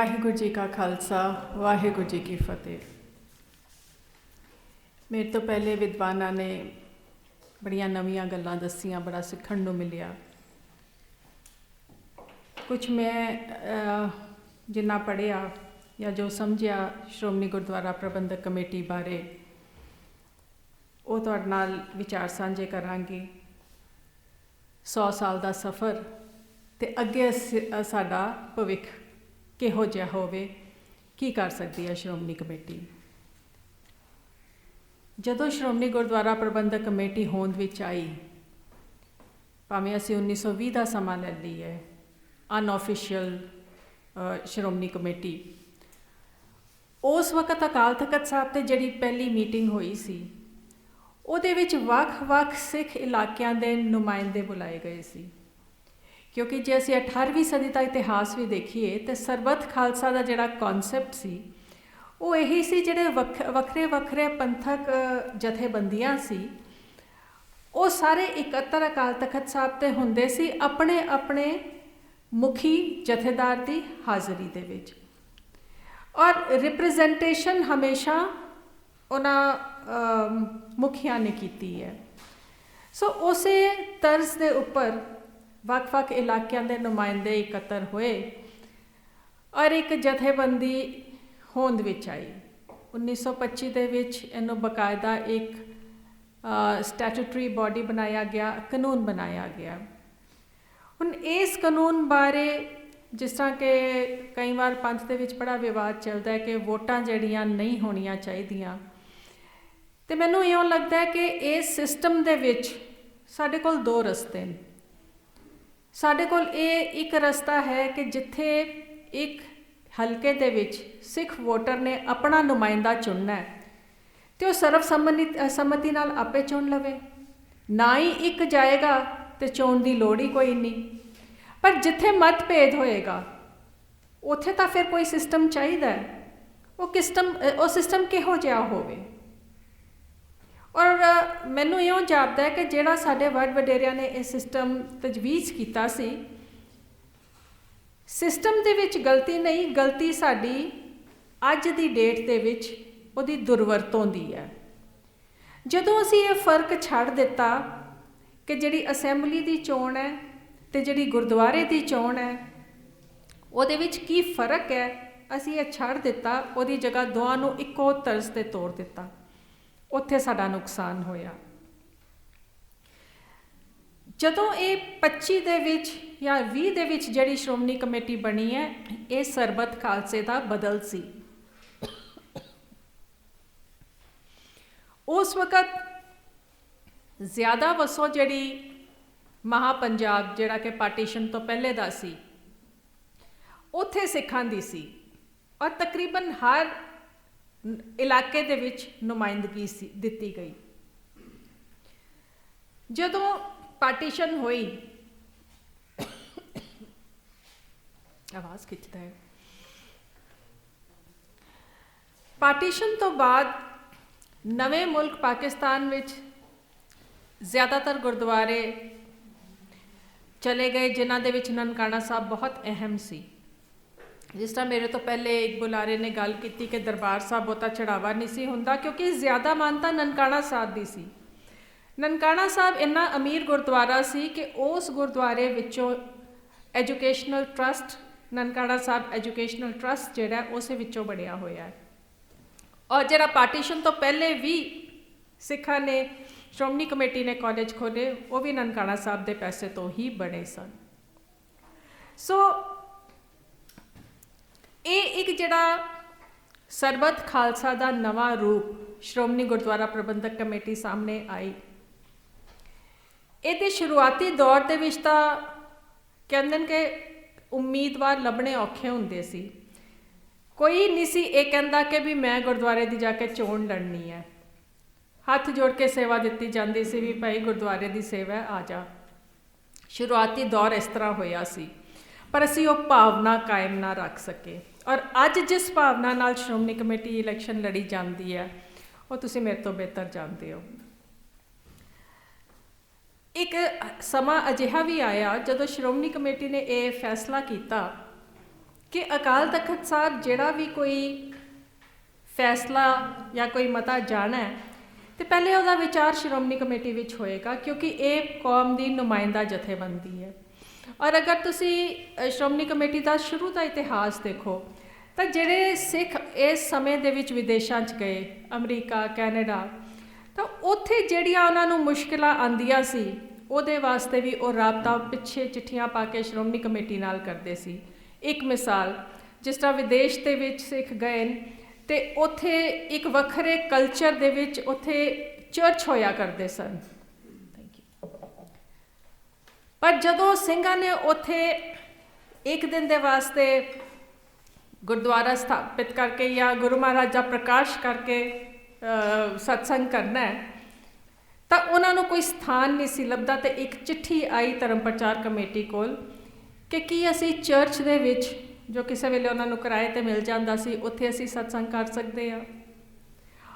ਵਾਹਿਗੁਰੂ ਜੀ ਕਾ ਖਾਲਸਾ ਵਾਹਿਗੁਰੂ ਜੀ ਕੀ ਫਤਿਹ। ਮੇਰੇ ਤੋਂ ਪਹਿਲੇ ਵਿਦਵਾਨਾਂ ਨੇ ਬੜੀਆਂ ਨਵੀਆਂ ਗੱਲਾਂ ਦੱਸੀਆਂ, ਬੜਾ ਸਿੱਖਣ ਨੂੰ ਮਿਲਿਆ। ਕੁਝ ਮੈਂ ਜਿੰਨਾ ਪੜ੍ਹਿਆ ਜਾਂ ਜੋ ਸਮਝਿਆ ਸ਼੍ਰੋਮਣੀ ਗੁਰਦੁਆਰਾ ਪ੍ਰਬੰਧਕ ਕਮੇਟੀ ਬਾਰੇ, ਉਹ ਤੁਹਾਡੇ ਨਾਲ ਵਿਚਾਰ ਸਾਂਝੇ ਕਰਾਂਗੀ। 100 ਸਾਲ ਦਾ ਸਫ਼ਰ ਅਤੇ ਅੱਗੇ ਸਾਡਾ ਭਵਿੱਖ ਕਿਹੋ ਜਿਹਾ ਹੋਵੇ, ਕੀ ਕਰ ਸਕਦੀ ਹੈ ਸ਼੍ਰੋਮਣੀ ਕਮੇਟੀ। ਜਦੋਂ ਸ਼੍ਰੋਮਣੀ ਗੁਰਦੁਆਰਾ ਪ੍ਰਬੰਧਕ ਕਮੇਟੀ ਹੋਂਦ ਵਿੱਚ ਆਈ, ਭਾਵੇਂ ਅਸੀਂ 1920 ਦਾ ਸਮਾਂ ਲੈ ਲਈਏ, ਅਨਆਫੀਸ਼ੀਅਲ ਸ਼੍ਰੋਮਣੀ ਕਮੇਟੀ, ਉਸ ਵਕਤ ਅਕਾਲ ਤਖਤ ਸਾਹਿਬ 'ਤੇ ਜਿਹੜੀ ਪਹਿਲੀ ਮੀਟਿੰਗ ਹੋਈ ਸੀ, ਉਹਦੇ ਵਿੱਚ ਵੱਖ-ਵੱਖ ਸਿੱਖ ਇਲਾਕਿਆਂ ਦੇ ਨੁਮਾਇੰਦੇ ਬੁਲਾਏ ਗਏ ਸੀ। ਕਿਉਂਕਿ ਜੇ ਅਸੀਂ 18ਵੀਂ ਸਦੀ ਦਾ ਇਤਿਹਾਸ ਵੀ ਦੇਖੀਏ ਤਾਂ ਸਰਬੱਤ ਖਾਲਸਾ ਦਾ ਜਿਹੜਾ ਕੌਨਸੈਪਟ ਸੀ, ਉਹ ਇਹੀ ਸੀ, ਜਿਹੜੇ ਵੱਖਰੇ ਵੱਖਰੇ ਪੰਥਕ ਜਥੇਬੰਦੀਆਂ ਸੀ, ਉਹ ਸਾਰੇ ਇਕੱਤਰ ਅਕਾਲ ਤਖਤ ਸਾਹਿਬ 'ਤੇ ਹੁੰਦੇ ਸੀ, ਆਪਣੇ ਆਪਣੇ ਮੁਖੀ ਜਥੇਦਾਰ ਦੀ ਹਾਜ਼ਰੀ ਦੇ ਵਿੱਚ। ਔਰ ਰਿਪਰੈਜ਼ੈਂਟੇਸ਼ਨ ਹਮੇਸ਼ਾ ਉਹਨਾਂ ਮੁਖੀਆਂ ਨੇ ਕੀਤੀ ਹੈ। ਸੋ ਉਸੇ ਤਰਜ਼ ਦੇ ਉੱਪਰ ਵੱਖ-ਵੱਖ ਇਲਾਕਿਆਂ ਦੇ ਨੁਮਾਇੰਦੇ ਇਕੱਤਰ ਹੋਏ ਔਰ ਇੱਕ ਜਥੇਬੰਦੀ ਹੋਂਦ ਵਿੱਚ ਆਈ। 1925 ਦੇ ਵਿੱਚ ਇਹਨੂੰ ਬਾਕਾਇਦਾ ਇੱਕ ਸਟੈਚੂਟਰੀ ਬਾਡੀ ਬਣਾਇਆ ਗਿਆ, ਕਾਨੂੰਨ ਬਣਾਇਆ ਗਿਆ। ਹੁਣ ਇਸ ਕਾਨੂੰਨ ਬਾਰੇ ਜਿਸ ਤਰ੍ਹਾਂ ਕਿ ਕਈ ਵਾਰ ਪੰਥ ਦੇ ਵਿੱਚ ਬੜਾ ਵਿਵਾਦ ਚੱਲਦਾ ਹੈ ਕਿ ਵੋਟਾਂ ਜਿਹੜੀਆਂ ਨਹੀਂ ਹੋਣੀਆਂ ਚਾਹੀਦੀਆਂ, ਅਤੇ ਮੈਨੂੰ ਇਉਂ ਲੱਗਦਾ ਹੈ ਕਿ ਇਸ ਸਿਸਟਮ ਦੇ ਵਿੱਚ ਸਾਡੇ ਕੋਲ ਦੋ ਰਸਤੇ ਨੇ। ਸਾਡੇ ਕੋਲ ਇਹ ਇੱਕ ਰਸਤਾ ਹੈ ਕਿ ਜਿੱਥੇ ਇੱਕ ਹਲਕੇ ਦੇ ਵਿੱਚ ਸਿੱਖ ਵੋਟਰ ਨੇ ਆਪਣਾ ਨੁਮਾਇੰਦਾ ਚੁਣਨਾ ਹੈ ਅਤੇ ਉਹ ਸਰਬਸੰਮਤੀ ਨਾਲ ਆਪੇ ਚੁਣ ਲਵੇ, ਨਾ ਹੀ ਇੱਕ ਜਾਏਗਾ ਅਤੇ ਚੋਣ ਦੀ ਲੋੜ ਹੀ ਕੋਈ ਨਹੀਂ। ਪਰ ਜਿੱਥੇ ਮਤਭੇਦ ਹੋਏਗਾ ਉੱਥੇ ਤਾਂ ਫਿਰ ਕੋਈ ਸਿਸਟਮ ਚਾਹੀਦਾ ਹੈ। ਉਹ ਸਿਸਟਮ ਕਿਹੋ ਜਿਹਾ ਹੋਵੇ। ਔਰ ਮੈਨੂੰ ਇਉਂ ਜਾਪਦਾ ਹੈ ਕਿ ਜਿਹੜਾ ਸਾਡੇ ਵੱਡ ਵਡੇਰਿਆਂ ਨੇ ਇਹ ਸਿਸਟਮ ਤਜਵੀਜ਼ ਕੀਤਾ ਸੀ, ਸਿਸਟਮ ਦੇ ਵਿੱਚ ਗਲਤੀ ਨਹੀਂ, ਗਲਤੀ ਸਾਡੀ ਅੱਜ ਦੀ ਡੇਟ ਦੇ ਵਿੱਚ ਉਹਦੀ ਦੁਰਵਰਤੋਂ ਦੀ ਹੈ। ਜਦੋਂ ਅਸੀਂ ਇਹ ਫਰਕ ਛੱਡ ਦਿੱਤਾ ਕਿ ਜਿਹੜੀ ਅਸੈਂਬਲੀ ਦੀ ਚੋਣ ਹੈ ਅਤੇ ਜਿਹੜੀ ਗੁਰਦੁਆਰੇ ਦੀ ਚੋਣ ਹੈ, ਉਹਦੇ ਵਿੱਚ ਕੀ ਫਰਕ ਹੈ, ਅਸੀਂ ਇਹ ਛੱਡ ਦਿੱਤਾ, ਉਹਦੀ ਜਗ੍ਹਾ ਦੋਵਾਂ ਨੂੰ ਇੱਕੋ ਤਰਜ਼ 'ਤੇ ਤੋੜ ਦਿੱਤਾ, ਉੱਥੇ ਸਾਡਾ ਨੁਕਸਾਨ ਹੋਇਆ। ਜਦੋਂ ਇਹ 25 ਦੇ ਵਿੱਚ ਜਾਂ 20 ਦੇ ਵਿੱਚ ਜਿਹੜੀ ਸ਼੍ਰੋਮਣੀ ਕਮੇਟੀ ਬਣੀ ਹੈ, ਇਹ ਸਰਬੱਤ ਖਾਲਸੇ ਦਾ ਬਦਲ ਸੀ। ਉਸ ਵਕਤ ਜ਼ਿਆਦਾ ਵਸੋਂ ਜਿਹੜੀ ਮਹਾਪੰਜਾਬ, ਜਿਹੜਾ ਕਿ ਪਾਰਟੀਸ਼ਨ ਤੋਂ ਪਹਿਲੇ ਦਾ ਸੀ, ਉੱਥੇ ਸਿੱਖਾਂ ਦੀ ਸੀ ਔਰ ਤਕਰੀਬਨ ਹਰ ਇਲਾਕੇ ਦੇ ਵਿੱਚ ਨੁਮਾਇੰਦਗੀ ਸੀ ਦਿੱਤੀ ਗਈ। ਜਦੋਂ ਪਾਰਟੀਸ਼ਨ ਹੋਈ, ਆਵਾਜ਼ ਖਿੱਚਦਾ ਹੈ, ਪਾਰਟੀਸ਼ਨ ਤੋਂ ਬਾਅਦ ਨਵੇਂ ਮੁਲਕ ਪਾਕਿਸਤਾਨ ਵਿੱਚ ਜ਼ਿਆਦਾਤਰ ਗੁਰਦੁਆਰੇ ਚਲੇ ਗਏ, ਜਿਨ੍ਹਾਂ ਦੇ ਵਿੱਚ ਨਨਕਾਣਾ ਸਾਹਿਬ ਬਹੁਤ ਅਹਿਮ ਸੀ। ਜਿਸ ਤਰ੍ਹਾਂ ਮੇਰੇ ਤੋਂ ਪਹਿਲੇ ਇੱਕ ਬੁਲਾਰੇ ਨੇ ਗੱਲ ਕੀਤੀ ਕਿ ਦਰਬਾਰ ਸਾਹਿਬ ਬਹੁਤਾ ਚੜਾਵਾ ਨਹੀਂ ਸੀ ਹੁੰਦਾ, ਕਿਉਂਕਿ ਜ਼ਿਆਦਾ ਮਾਨਤਾ ਨਨਕਾਣਾ ਸਾਹਿਬ ਦੀ ਸੀ। ਨਨਕਾਣਾ ਸਾਹਿਬ ਇੰਨਾ ਅਮੀਰ ਗੁਰਦੁਆਰਾ ਸੀ ਕਿ ਉਸ ਗੁਰਦੁਆਰੇ ਵਿੱਚੋਂ educational trust, Nankana Sahib educational trust ਜਿਹੜਾ ਉਸੇ ਵਿੱਚੋਂ ਬਣਿਆ ਹੋਇਆ ਹੈ। ਔਰ ਜਿਹੜਾ ਪਾਰਟੀਸ਼ਨ ਤੋਂ ਪਹਿਲੇ ਵੀ ਸਿੱਖਾਂ ਨੇ, ਸ਼੍ਰੋਮਣੀ ਕਮੇਟੀ ਨੇ ਕਾਲਜ ਖੋਲ੍ਹੇ, ਉਹ ਵੀ ਨਨਕਾਣਾ ਸਾਹਿਬ ਦੇ ਪੈਸੇ ਤੋਂ ਹੀ ਬਣੇ ਸਨ। ਸੋ ਇਹ ਇੱਕ ਜਿਹੜਾ ਸਰਬੱਤ ਖਾਲਸਾ ਦਾ ਨਵਾਂ ਰੂਪ ਸ਼੍ਰੋਮਣੀ ਗੁਰਦੁਆਰਾ ਪ੍ਰਬੰਧਕ ਕਮੇਟੀ ਸਾਹਮਣੇ ਆਈ। ਇਹਦੇ ਸ਼ੁਰੂਆਤੀ ਦੌਰ ਦੇ ਵਿੱਚ ਤਾਂ ਕਹਿੰਦੇ ਨੇ ਕਿ ਉਮੀਦਵਾਰ ਲੱਭਣੇ ਔਖੇ ਹੁੰਦੇ ਸੀ। ਕੋਈ ਨਹੀਂ ਸੀ ਇਹ ਕਹਿੰਦਾ ਕਿ ਵੀ ਮੈਂ ਗੁਰਦੁਆਰੇ ਦੀ ਜਾ ਕੇ ਚੋਣ ਲੜਨੀ ਹੈ। ਹੱਥ ਜੋੜ ਕੇ ਸੇਵਾ ਦਿੱਤੀ ਜਾਂਦੀ ਸੀ ਵੀ ਭਾਈ ਗੁਰਦੁਆਰੇ ਦੀ ਸੇਵਾ ਆ ਜਾ। ਸ਼ੁਰੂਆਤੀ ਦੌਰ ਇਸ ਤਰ੍ਹਾਂ ਹੋਇਆ ਸੀ, ਪਰ ਅਸੀਂ ਉਹ ਭਾਵਨਾ ਕਾਇਮ ਨਾ ਰੱਖ ਸਕੇ। ਔਰ ਅੱਜ ਜਿਸ ਭਾਵਨਾ ਨਾਲ ਸ਼੍ਰੋਮਣੀ ਕਮੇਟੀ ਇਲੈਕਸ਼ਨ ਲੜੀ ਜਾਂਦੀ ਹੈ, ਉਹ ਤੁਸੀਂ ਮੇਰੇ ਤੋਂ ਬਿਹਤਰ ਜਾਣਦੇ ਹੋ। ਇੱਕ ਸਮਾਂ ਅਜਿਹਾ ਵੀ ਆਇਆ ਜਦੋਂ ਸ਼੍ਰੋਮਣੀ ਕਮੇਟੀ ਨੇ ਇਹ ਫੈਸਲਾ ਕੀਤਾ कि अकाल तख्त साहब ਜਿਹੜਾ ਵੀ ਕੋਈ फैसला या कोई मता जाना है तो पहले ਉਹਦਾ विचार श्रोमणी कमेटी ਵਿੱਚ ਹੋਏਗਾ, क्योंकि ये कौम ਦੀ ਨੁਮਾਇੰਦਾ ਜਥੇਬੰਦੀ है। और अगर तुसी श्रोमणी कमेटी ਦਾ शुरू ਦਾ इतिहास देखो ਤਾਂ ਜਿਹੜੇ ਸਿੱਖ ਇਸ ਸਮੇਂ ਦੇ ਵਿੱਚ ਵਿਦੇਸ਼ਾਂ 'ਚ ਗਏ, ਅਮਰੀਕਾ, ਕੈਨੇਡਾ, ਤਾਂ ਉੱਥੇ ਜਿਹੜੀਆਂ ਉਹਨਾਂ ਨੂੰ ਮੁਸ਼ਕਿਲਾਂ ਆਉਂਦੀਆਂ ਸੀ ਉਹਦੇ ਵਾਸਤੇ ਵੀ ਉਹ ਰਾਬਤਾ ਪਿੱਛੇ ਚਿੱਠੀਆਂ ਪਾ ਕੇ श्रोमणी कमेटी ਨਾਲ ਕਰਦੇ ਸੀ। ਇੱਕ ਮਿਸਾਲ, ਜਿਸ ਤਰ੍ਹਾਂ ਵਿਦੇਸ਼ ਦੇ ਵਿੱਚ ਸਿੱਖ ਗਏ ਤੇ ਉੱਥੇ ਇੱਕ ਵੱਖਰੇ ਕਲਚਰ ਦੇ ਵਿੱਚ ਉੱਥੇ ਚਰਚ ਹੋਇਆ ਕਰਦੇ ਸਨ। ਪਰ ਜਦੋਂ ਸਿੰਘਾਂ ਨੇ ਉੱਥੇ ਇੱਕ ਦਿਨ ਦੇ ਵਾਸਤੇ ਗੁਰਦੁਆਰਾ ਸਥਾਪਿਤ ਕਰਕੇ ਜਾਂ ਗੁਰੂ ਮਹਾਰਾਜ ਦਾ ਪ੍ਰਕਾਸ਼ ਕਰਕੇ ਸਤਸੰਗ ਕਰਨਾ ਹੈ, ਤਾਂ ਉਹਨਾਂ ਨੂੰ ਕੋਈ ਸਥਾਨ ਨਹੀਂ ਸੀ ਲੱਭਦਾ ਤੇ ਇੱਕ ਚਿੱਠੀ ਆਈ ਧਰਮ ਪ੍ਰਚਾਰ ਕਮੇਟੀ ਕੋਲ ਕਿ ਕੀ ਅਸੀਂ ਚਰਚ ਦੇ ਵਿੱਚ, ਜੋ ਕਿਸੇ ਵੇਲੇ ਉਹਨਾਂ ਨੂੰ ਕਿਰਾਏ 'ਤੇ ਮਿਲ ਜਾਂਦਾ ਸੀ, ਉੱਥੇ ਅਸੀਂ ਸਤਸੰਗ ਕਰ ਸਕਦੇ ਹਾਂ।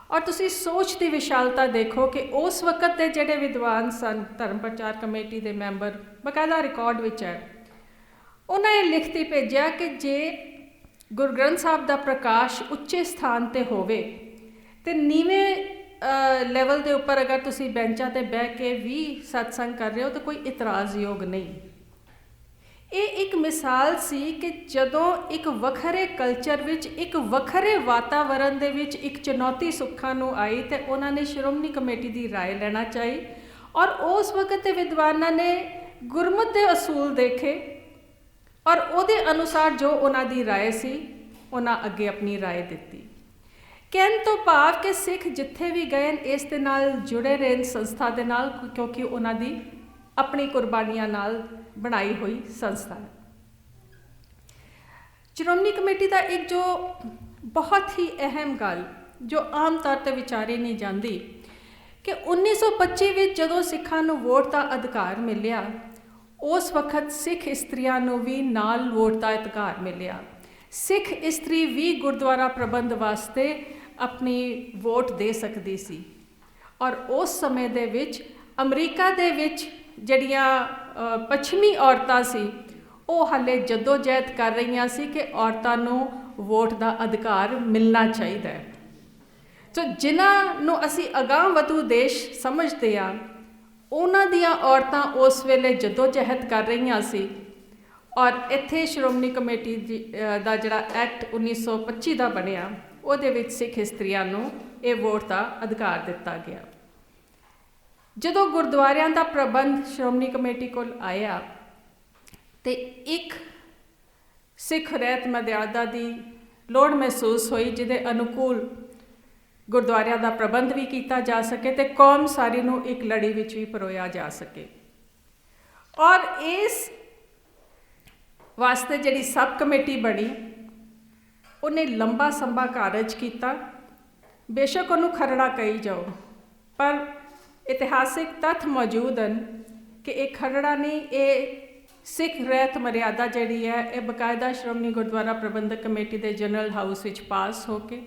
ਔਰ ਤੁਸੀਂ ਸੋਚ ਦੀ ਵਿਸ਼ਾਲਤਾ ਦੇਖੋ ਕਿ ਉਸ ਵਕਤ ਦੇ ਜਿਹੜੇ ਵਿਦਵਾਨ ਸਨ, ਧਰਮ ਪ੍ਰਚਾਰ ਕਮੇਟੀ ਦੇ ਮੈਂਬਰ, ਬਕਾਇਦਾ ਰਿਕਾਰਡ ਵਿੱਚ ਹੈ, ਉਹਨਾਂ ਇਹ ਲਿਖਤੀ ਭੇਜਿਆ ਕਿ ਜੇ ਗੁਰੂ ਗ੍ਰੰਥ ਸਾਹਿਬ ਦਾ ਪ੍ਰਕਾਸ਼ ਉੱਚੇ ਸਥਾਨ 'ਤੇ ਹੋਵੇ ਤੇ ਨੀਵੇਂ ਲੈਵਲ ਦੇ ਉੱਪਰ ਅਗਰ ਤੁਸੀਂ ਬੈਂਚਾਂ 'ਤੇ ਬਹਿ ਕੇ ਵੀ ਸਤਸੰਗ ਕਰ ਰਹੇ ਹੋ ਤਾਂ ਕੋਈ ਇਤਰਾਜ਼ਯੋਗ ਨਹੀਂ। ਇਹ ਇੱਕ ਮਿਸਾਲ ਸੀ ਕਿ ਜਦੋਂ ਇੱਕ ਵੱਖਰੇ ਕਲਚਰ ਵਿੱਚ, ਇੱਕ ਵੱਖਰੇ ਵਾਤਾਵਰਨ ਦੇ ਵਿੱਚ ਇੱਕ ਚੁਣੌਤੀ ਸੁੱਖਾਂ ਨੂੰ ਆਈ ਤੇ ਉਹਨਾਂ ਨੇ ਸ਼੍ਰੋਮਣੀ ਕਮੇਟੀ ਦੀ ਰਾਏ ਲੈਣਾ ਚਾਹੀ। ਔਰ ਉਸ ਵਕਤ ਦੇ ਵਿਦਵਾਨਾਂ ਨੇ ਗੁਰਮਤਿ ਦੇ ਅਸੂਲ ਦੇਖੇ ਔਰ ਉਹਦੇ ਅਨੁਸਾਰ ਜੋ ਉਹਨਾਂ ਦੀ ਰਾਏ ਸੀ ਉਹਨਾਂ ਅੱਗੇ ਆਪਣੀ ਰਾਏ ਦਿੱਤੀ। ਕਹਿਣ ਤੋਂ ਭਾਵ ਕਿ ਸਿੱਖ ਜਿੱਥੇ ਵੀ ਗਏ ਇਸ ਦੇ ਨਾਲ ਜੁੜੇ ਰਹੇ ਸੰਸਥਾ ਦੇ ਨਾਲ, ਕਿਉਂਕਿ ਉਹਨਾਂ ਦੀ ਆਪਣੀ ਕੁਰਬਾਨੀਆਂ ਨਾਲ ਬਣਾਈ ਹੋਈ ਸੰਸਥਾ ਹੈ। ਸ਼੍ਰੋਮਣੀ ਕਮੇਟੀ ਦਾ ਇੱਕ ਜੋ ਬਹੁਤ ਹੀ ਅਹਿਮ ਗੱਲ ਜੋ ਆਮ ਤੌਰ 'ਤੇ ਵਿਚਾਰੀ ਨਹੀਂ ਜਾਂਦੀ ਕਿ 1925 ਵਿੱਚ ਜਦੋਂ ਸਿੱਖਾਂ ਨੂੰ ਵੋਟ ਦਾ ਅਧਿਕਾਰ ਮਿਲਿਆ, ਉਸ ਵਕਤ ਸਿੱਖ ਇਸਤਰੀਆਂ ਨੂੰ ਵੀ ਨਾਲ ਵੋਟ ਦਾ ਅਧਿਕਾਰ ਮਿਲਿਆ। ਸਿੱਖ ਇਸਤਰੀ ਵੀ ਗੁਰਦੁਆਰਾ ਪ੍ਰਬੰਧ ਵਾਸਤੇ ਆਪਣੀ ਵੋਟ ਦੇ ਸਕਦੀ ਸੀ। ਔਰ ਉਸ ਸਮੇਂ ਦੇ ਵਿੱਚ ਅਮਰੀਕਾ ਦੇ ਵਿੱਚ ਜਿਹੜੀਆਂ ਪੱਛਮੀ ਔਰਤਾਂ ਸੀ ਉਹ ਹਾਲੇ ਜਦੋਜਹਿਦ ਕਰ ਰਹੀਆਂ ਸੀ ਕਿ ਔਰਤਾਂ ਨੂੰ ਵੋਟ ਦਾ ਅਧਿਕਾਰ ਮਿਲਣਾ ਚਾਹੀਦਾ ਹੈ। ਸੋ ਜਿਨ੍ਹਾਂ ਨੂੰ ਅਸੀਂ ਅਗਾਂਹ ਵਧੂ ਦੇਸ਼ ਸਮਝਦੇ ਹਾਂ, ਉਹਨਾਂ ਦੀਆਂ ਔਰਤਾਂ ਉਸ ਵੇਲੇ ਜਦੋਜਹਿਦ ਕਰ ਰਹੀਆਂ ਸੀ। ਔਰ ਇੱਥੇ ਸ਼੍ਰੋਮਣੀ ਕਮੇਟੀ ਦਾ ਜਿਹੜਾ ਐਕਟ 1925 ਦਾ ਬਣਿਆ, ਉਹਦੇ ਵਿੱਚ ਸਿੱਖ ਇਸਤਰੀਆਂ ਨੂੰ ਇਹ ਵੋਟ ਦਾ ਅਧਿਕਾਰ ਦਿੱਤਾ ਗਿਆ। ਜਦੋਂ ਗੁਰਦੁਆਰਿਆਂ ਦਾ ਪ੍ਰਬੰਧ ਸ਼੍ਰੋਮਣੀ ਕਮੇਟੀ ਕੋਲ ਆਇਆ ਤੇ ਇੱਕ ਸਿੱਖ ਰਹਿਤ ਮਰਿਆਦਾ ਦੀ ਲੋੜ ਮਹਿਸੂਸ ਹੋਈ, ਜਿਹਦੇ ਅਨੁਕੂਲ ਗੁਰਦੁਆਰਿਆਂ ਦਾ ਪ੍ਰਬੰਧ ਵੀ ਕੀਤਾ ਜਾ ਸਕੇ ਤੇ ਕੌਮ ਸਾਰੀ ਨੂੰ ਇੱਕ ਲੜੀ ਵਿੱਚ ਵੀ ਪਰੋਇਆ ਜਾ ਸਕੇ। ਔਰ ਇਸ ਵਾਸਤੇ ਜਿਹੜੀ ਸਬ ਕਮੇਟੀ ਬਣੀ, ਉਹਨੇ ਲੰਬਾ ਸੰਭਾ ਕਾਰਜ ਕੀਤਾ। ਬੇਸ਼ੱਕ ਉਹਨੂੰ ਖਰੜਾ ਕਹੀ ਜਾਓ, ਪਰ ਇਤਿਹਾਸਿਕ ਤੱਥ ਮੌਜੂਦ ਹਨ ਕਿ ਇਹ ਖਰੜਾ ਨਹੀਂ, ਇਹ ਸਿੱਖ ਰਹਿਤ ਮਰਿਆਦਾ ਜਿਹੜੀ ਹੈ ਇਹ ਬਕਾਇਦਾ ਸ਼੍ਰੋਮਣੀ ਗੁਰਦੁਆਰਾ ਪ੍ਰਬੰਧਕ ਕਮੇਟੀ ਦੇ ਜਨਰਲ ਹਾਊਸ ਵਿੱਚ ਪਾਸ ਹੋ ਕੇ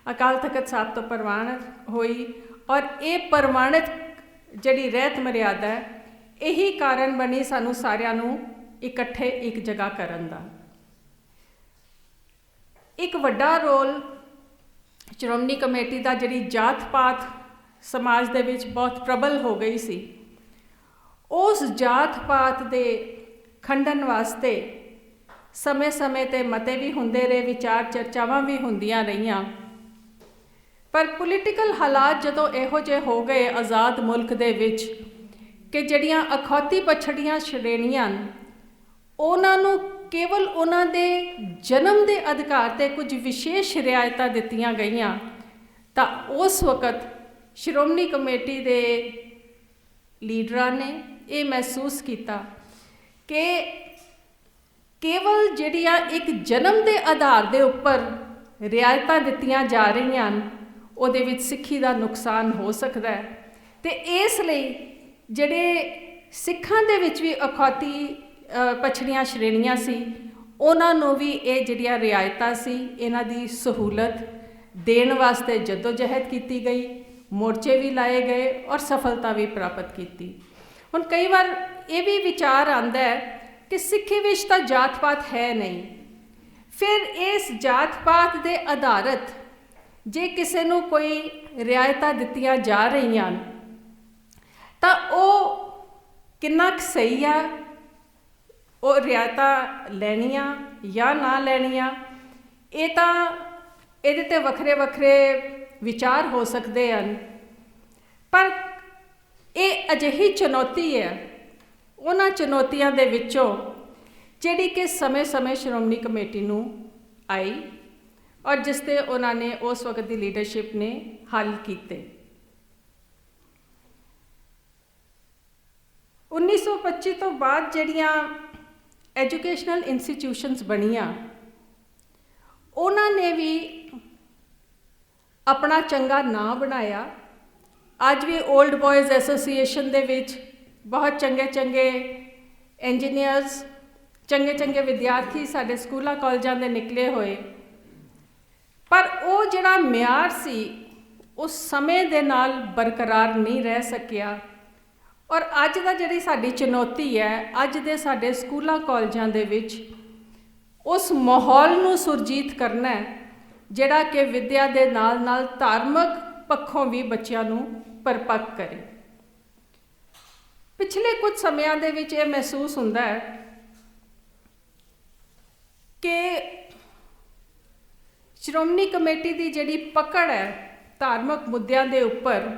ਅਕਾਲ ਤਖਤ ਸਾਹਿਬ ਤੋਂ ਪ੍ਰਵਾਨਿਤ ਹੋਈ। ਔਰ ਇਹ ਪ੍ਰਵਾਨਿਤ ਜਿਹੜੀ ਰਹਿਤ ਮਰਿਆਦਾ ਹੈ, ਇਹੀ ਕਾਰਨ ਬਣੀ ਸਾਨੂੰ ਸਾਰਿਆਂ ਨੂੰ ਇਕੱਠੇ ਇੱਕ ਜਗ੍ਹਾ ਕਰਨ ਦਾ। ਇੱਕ ਵੱਡਾ ਰੋਲ ਸ਼੍ਰੋਮਣੀ ਕਮੇਟੀ ਦਾ ਜਿਹੜੀ ਜਾਤ ਪਾਤ ਸਮਾਜ ਦੇ ਵਿੱਚ ਬਹੁਤ ਪ੍ਰਬਲ ਹੋ ਗਈ ਸੀ, ਉਸ ਜਾਤ ਪਾਤ ਦੇ ਖੰਡਨ ਵਾਸਤੇ ਸਮੇਂ-ਸਮੇਂ 'ਤੇ ਮਤੇ ਵੀ ਹੁੰਦੇ ਰਹੇ, ਵਿਚਾਰ ਚਰਚਾਵਾਂ ਵੀ ਹੁੰਦੀਆਂ ਰਹੀਆਂ। ਪਰ ਪੋਲੀਟੀਕਲ ਹਾਲਾਤ ਜਦੋਂ ਇਹੋ ਜਿਹੇ ਹੋ ਗਏ ਆਜ਼ਾਦ ਮੁਲਕ ਦੇ ਵਿੱਚ ਕਿ ਜਿਹੜੀਆਂ ਅਖੌਤੀ ਪਛੜੀਆਂ ਸ਼੍ਰੇਣੀਆਂ ਉਹਨਾਂ ਨੂੰ ਕੇਵਲ ਉਹਨਾਂ ਦੇ ਜਨਮ ਦੇ ਅਧਿਕਾਰ 'ਤੇ ਕੁਝ ਵਿਸ਼ੇਸ਼ ਰਿਆਇਤਾਂ ਦਿੱਤੀਆਂ ਗਈਆਂ, ਤਾਂ ਉਸ ਵਕਤ ਸ਼੍ਰੋਮਣੀ ਕਮੇਟੀ ਦੇ ਲੀਡਰਾਂ ਨੇ ਇਹ ਮਹਿਸੂਸ ਕੀਤਾ ਕਿ ਕੇਵਲ ਜਿਹੜੀਆਂ ਇੱਕ ਜਨਮ ਦੇ ਆਧਾਰ ਦੇ ਉੱਪਰ ਰਿਆਇਤਾਂ ਦਿੱਤੀਆਂ ਜਾ ਰਹੀਆਂ ਹਨ, ਉਹਦੇ ਵਿੱਚ ਸਿੱਖੀ ਦਾ ਨੁਕਸਾਨ ਹੋ ਸਕਦਾ ਹੈ। ਤੇ ਇਸ ਲਈ ਜਿਹੜੇ ਸਿੱਖਾਂ ਦੇ ਵਿੱਚ ਵੀ ਅਖੌਤੀ ਪਛੜੀਆਂ ਸ਼੍ਰੇਣੀਆਂ ਸੀ, ਉਹਨਾਂ ਨੂੰ ਵੀ ਇਹ ਜਿਹੜੀਆਂ ਰਿਆਇਤਾਂ ਸੀ ਇਹਨਾਂ ਦੀ ਸਹੂਲਤ ਦੇਣ ਵਾਸਤੇ ਜਦੋਜਹਿਦ ਕੀਤੀ ਗਈ, ਮੋਰਚੇ ਵੀ ਲਾਏ ਗਏ ਔਰ ਸਫਲਤਾ ਵੀ ਪ੍ਰਾਪਤ ਕੀਤੀ। ਹੁਣ ਕਈ ਵਾਰ ਇਹ ਵੀ ਵਿਚਾਰ ਆਉਂਦਾ ਹੈ ਕਿ ਸਿੱਖੀ ਵਿੱਚ ਤਾਂ ਜਾਤ ਪਾਤ ਹੈ ਨਹੀਂ, ਫਿਰ ਇਸ ਜਾਤ ਪਾਤ ਦੇ ਆਧਾਰਿਤ ਜੇ ਕਿਸੇ ਨੂੰ ਕੋਈ ਰਿਆਇਤਾਂ ਦਿੱਤੀਆਂ ਜਾ ਰਹੀਆਂ ਤਾਂ ਉਹ ਕਿੰਨਾ ਕੁ ਸਹੀ ਆ, ਉਹ ਰਿਆਇਤਾਂ ਲੈਣੀਆਂ ਜਾਂ ਨਾ ਲੈਣੀਆਂ, ਇਹ ਤਾਂ ਇਹਦੇ 'ਤੇ ਵੱਖਰੇ ਵੱਖਰੇ ਵਿਚਾਰ ਹੋ ਸਕਦੇ ਹਨ। ਪਰ ਇਹ ਅਜਿਹੀ ਚੁਣੌਤੀ ਹੈ ਉਹਨਾਂ ਚੁਣੌਤੀਆਂ ਦੇ ਵਿੱਚੋਂ ਜਿਹੜੀ ਕਿ ਸਮੇਂ-ਸਮੇਂ ਸ਼੍ਰੋਮਣੀ ਕਮੇਟੀ ਨੂੰ ਆਈ ਔਰ ਜਿਸ 'ਤੇ ਉਹਨਾਂ ਨੇ ਉਸ ਵਕਤ ਦੀ ਲੀਡਰਸ਼ਿਪ ਨੇ ਹੱਲ ਕੀਤੇ। 1925 ਤੋਂ ਬਾਅਦ ਜਿਹੜੀਆਂ ਐਜੂਕੇਸ਼ਨਲ ਇੰਸਟੀਟਿਊਸ਼ਨਸ ਬਣੀਆਂ ਉਹਨਾਂ ਨੇ ਵੀ ਆਪਣਾ ਚੰਗਾ ਨਾਂ ਬਣਾਇਆ। ਅੱਜ ਵੀ ਓਲਡ ਬॉयਜ਼ ਐਸੋਸੀਏਸ਼ਨ ਦੇ ਵਿੱਚ ਬਹੁਤ ਚੰਗੇ ਇੰਜੀਨੀਅਰਸ, ਚੰਗੇ ਵਿਦਿਆਰਥੀ ਸਾਡੇ ਸਕੂਲਾਂ ਕਾਲਜਾਂ ਦੇ ਨਿਕਲੇ ਹੋਏ, ਪਰ ਉਹ ਜਿਹੜਾ ਮਿਆਰ ਸੀ ਉਸ ਸਮੇਂ ਦੇ ਨਾਲ ਬਰਕਰਾਰ ਨਹੀਂ ਰਹਿ ਸਕਿਆ। ਔਰ ਅੱਜ ਦਾ ਜਿਹੜੀ ਸਾਡੀ ਚੁਣੌਤੀ ਹੈ, ਅੱਜ ਦੇ ਸਾਡੇ ਸਕੂਲਾਂ ਕਾਲਜਾਂ ਦੇ ਵਿੱਚ ਉਸ ਮਾਹੌਲ ਨੂੰ ਸੁਰਜੀਤ ਕਰਨਾ ਹੈ ਜਿਹੜਾ ਕਿ ਵਿੱਦਿਆ ਦੇ ਨਾਲ ਧਾਰਮਿਕ ਪੱਖੋਂ ਵੀ ਬੱਚਿਆਂ ਨੂੰ ਪਰਿਪੱਕ ਕਰੇ। ਪਿਛਲੇ ਕੁਝ ਸਮਿਆਂ ਦੇ ਵਿੱਚ ਇਹ ਮਹਿਸੂਸ ਹੁੰਦਾ ਹੈ ਕਿ ਸ਼੍ਰੋਮਣੀ ਕਮੇਟੀ ਦੀ ਜਿਹੜੀ ਪਕੜ ਹੈ ਧਾਰਮਿਕ ਮੁੱਦਿਆਂ ਦੇ ਉੱਪਰ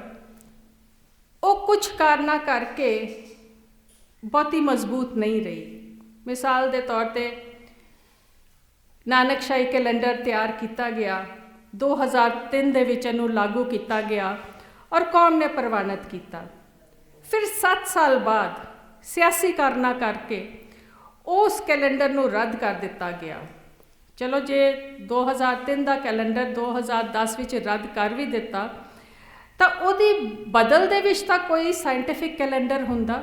ਉਹ ਕੁਝ ਕਾਰਨਾਂ ਕਰਕੇ ਬਹੁਤੀ ਮਜ਼ਬੂਤ ਨਹੀਂ ਰਹੀ। ਮਿਸਾਲ ਦੇ ਤੌਰ 'ਤੇ ਨਾਨਕਸ਼ਾਹੀ ਕੈਲੰਡਰ ਤਿਆਰ ਕੀਤਾ ਗਿਆ, 2003 ਦੇ ਵਿੱਚ ਇਹਨੂੰ ਲਾਗੂ ਕੀਤਾ ਗਿਆ ਔਰ ਕੌਮ ਨੇ ਪ੍ਰਵਾਨਿਤ ਕੀਤਾ। ਫਿਰ 7 ਸਾਲ ਬਾਅਦ ਸਿਆਸੀ ਕਾਰਨਾਂ ਕਰਕੇ ਉਸ ਕੈਲੰਡਰ ਨੂੰ ਰੱਦ ਕਰ ਦਿੱਤਾ ਗਿਆ। ਚਲੋ ਜੇ 2003 ਦਾ ਕੈਲੰਡਰ 2010 ਵਿੱਚ ਰੱਦ ਕਰ ਵੀ ਦਿੱਤਾ ਤਾਂ ਉਹਦੀ ਬਦਲ ਦੇ ਵਿੱਚ ਤਾਂ ਕੋਈ ਸਾਇੰਟੀਫਿਕ ਕੈਲੰਡਰ ਹੁੰਦਾ,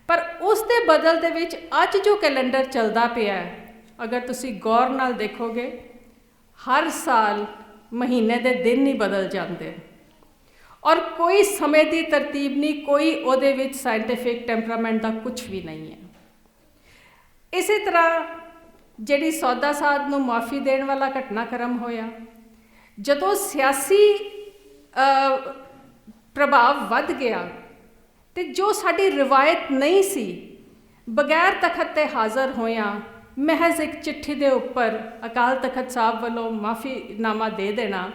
ਪਰ ਉਸ ਦੇ ਬਦਲ ਦੇ ਵਿੱਚ ਅੱਜ ਜੋ ਕੈਲੰਡਰ ਚੱਲਦਾ ਪਿਆ ਹੈ, ਅਗਰ ਤੁਸੀਂ ਗੌਰ ਨਾਲ ਦੇਖੋਗੇ ਹਰ ਸਾਲ ਮਹੀਨੇ ਦੇ ਦਿਨ ਹੀ ਬਦਲ ਜਾਂਦੇ ਔਰ ਕੋਈ ਸਮੇਂ ਦੀ ਤਰਤੀਬ ਨਹੀਂ, ਕੋਈ ਉਹਦੇ ਵਿੱਚ ਸਾਇੰਟੀਫਿਕ ਟੈਂਪਰਾਮੈਂਟ ਦਾ ਕੁਝ ਵੀ ਨਹੀਂ ਹੈ। ਇਸੇ ਤਰ੍ਹਾਂ ਜਿਹੜੀ ਸੌਦਾ ਸਾਧ ਨੂੰ ਮਾਫੀ ਦੇਣ ਵਾਲਾ ਘਟਨਾਕ੍ਰਮ ਹੋਇਆ, ਜਦੋਂ ਸਿਆਸੀ ਪ੍ਰਭਾਵ ਵੱਧ ਗਿਆ ਤੇ ਜੋ ਸਾਡੀ ਰਿਵਾਇਤ ਨਹੀਂ ਸੀ, ਬਗੈਰ ਤਖਤ ਤੇ ਹਾਜ਼ਰ ਹੋਇਆਂ ਮਹਿਜ਼ ਇੱਕ ਚਿੱਠੀ ਦੇ ਉੱਪਰ ਅਕਾਲ ਤਖਤ ਸਾਹਿਬ ਵੱਲੋਂ ਮਾਫੀਨਾਮਾ ਦੇ ਦੇਣਾ,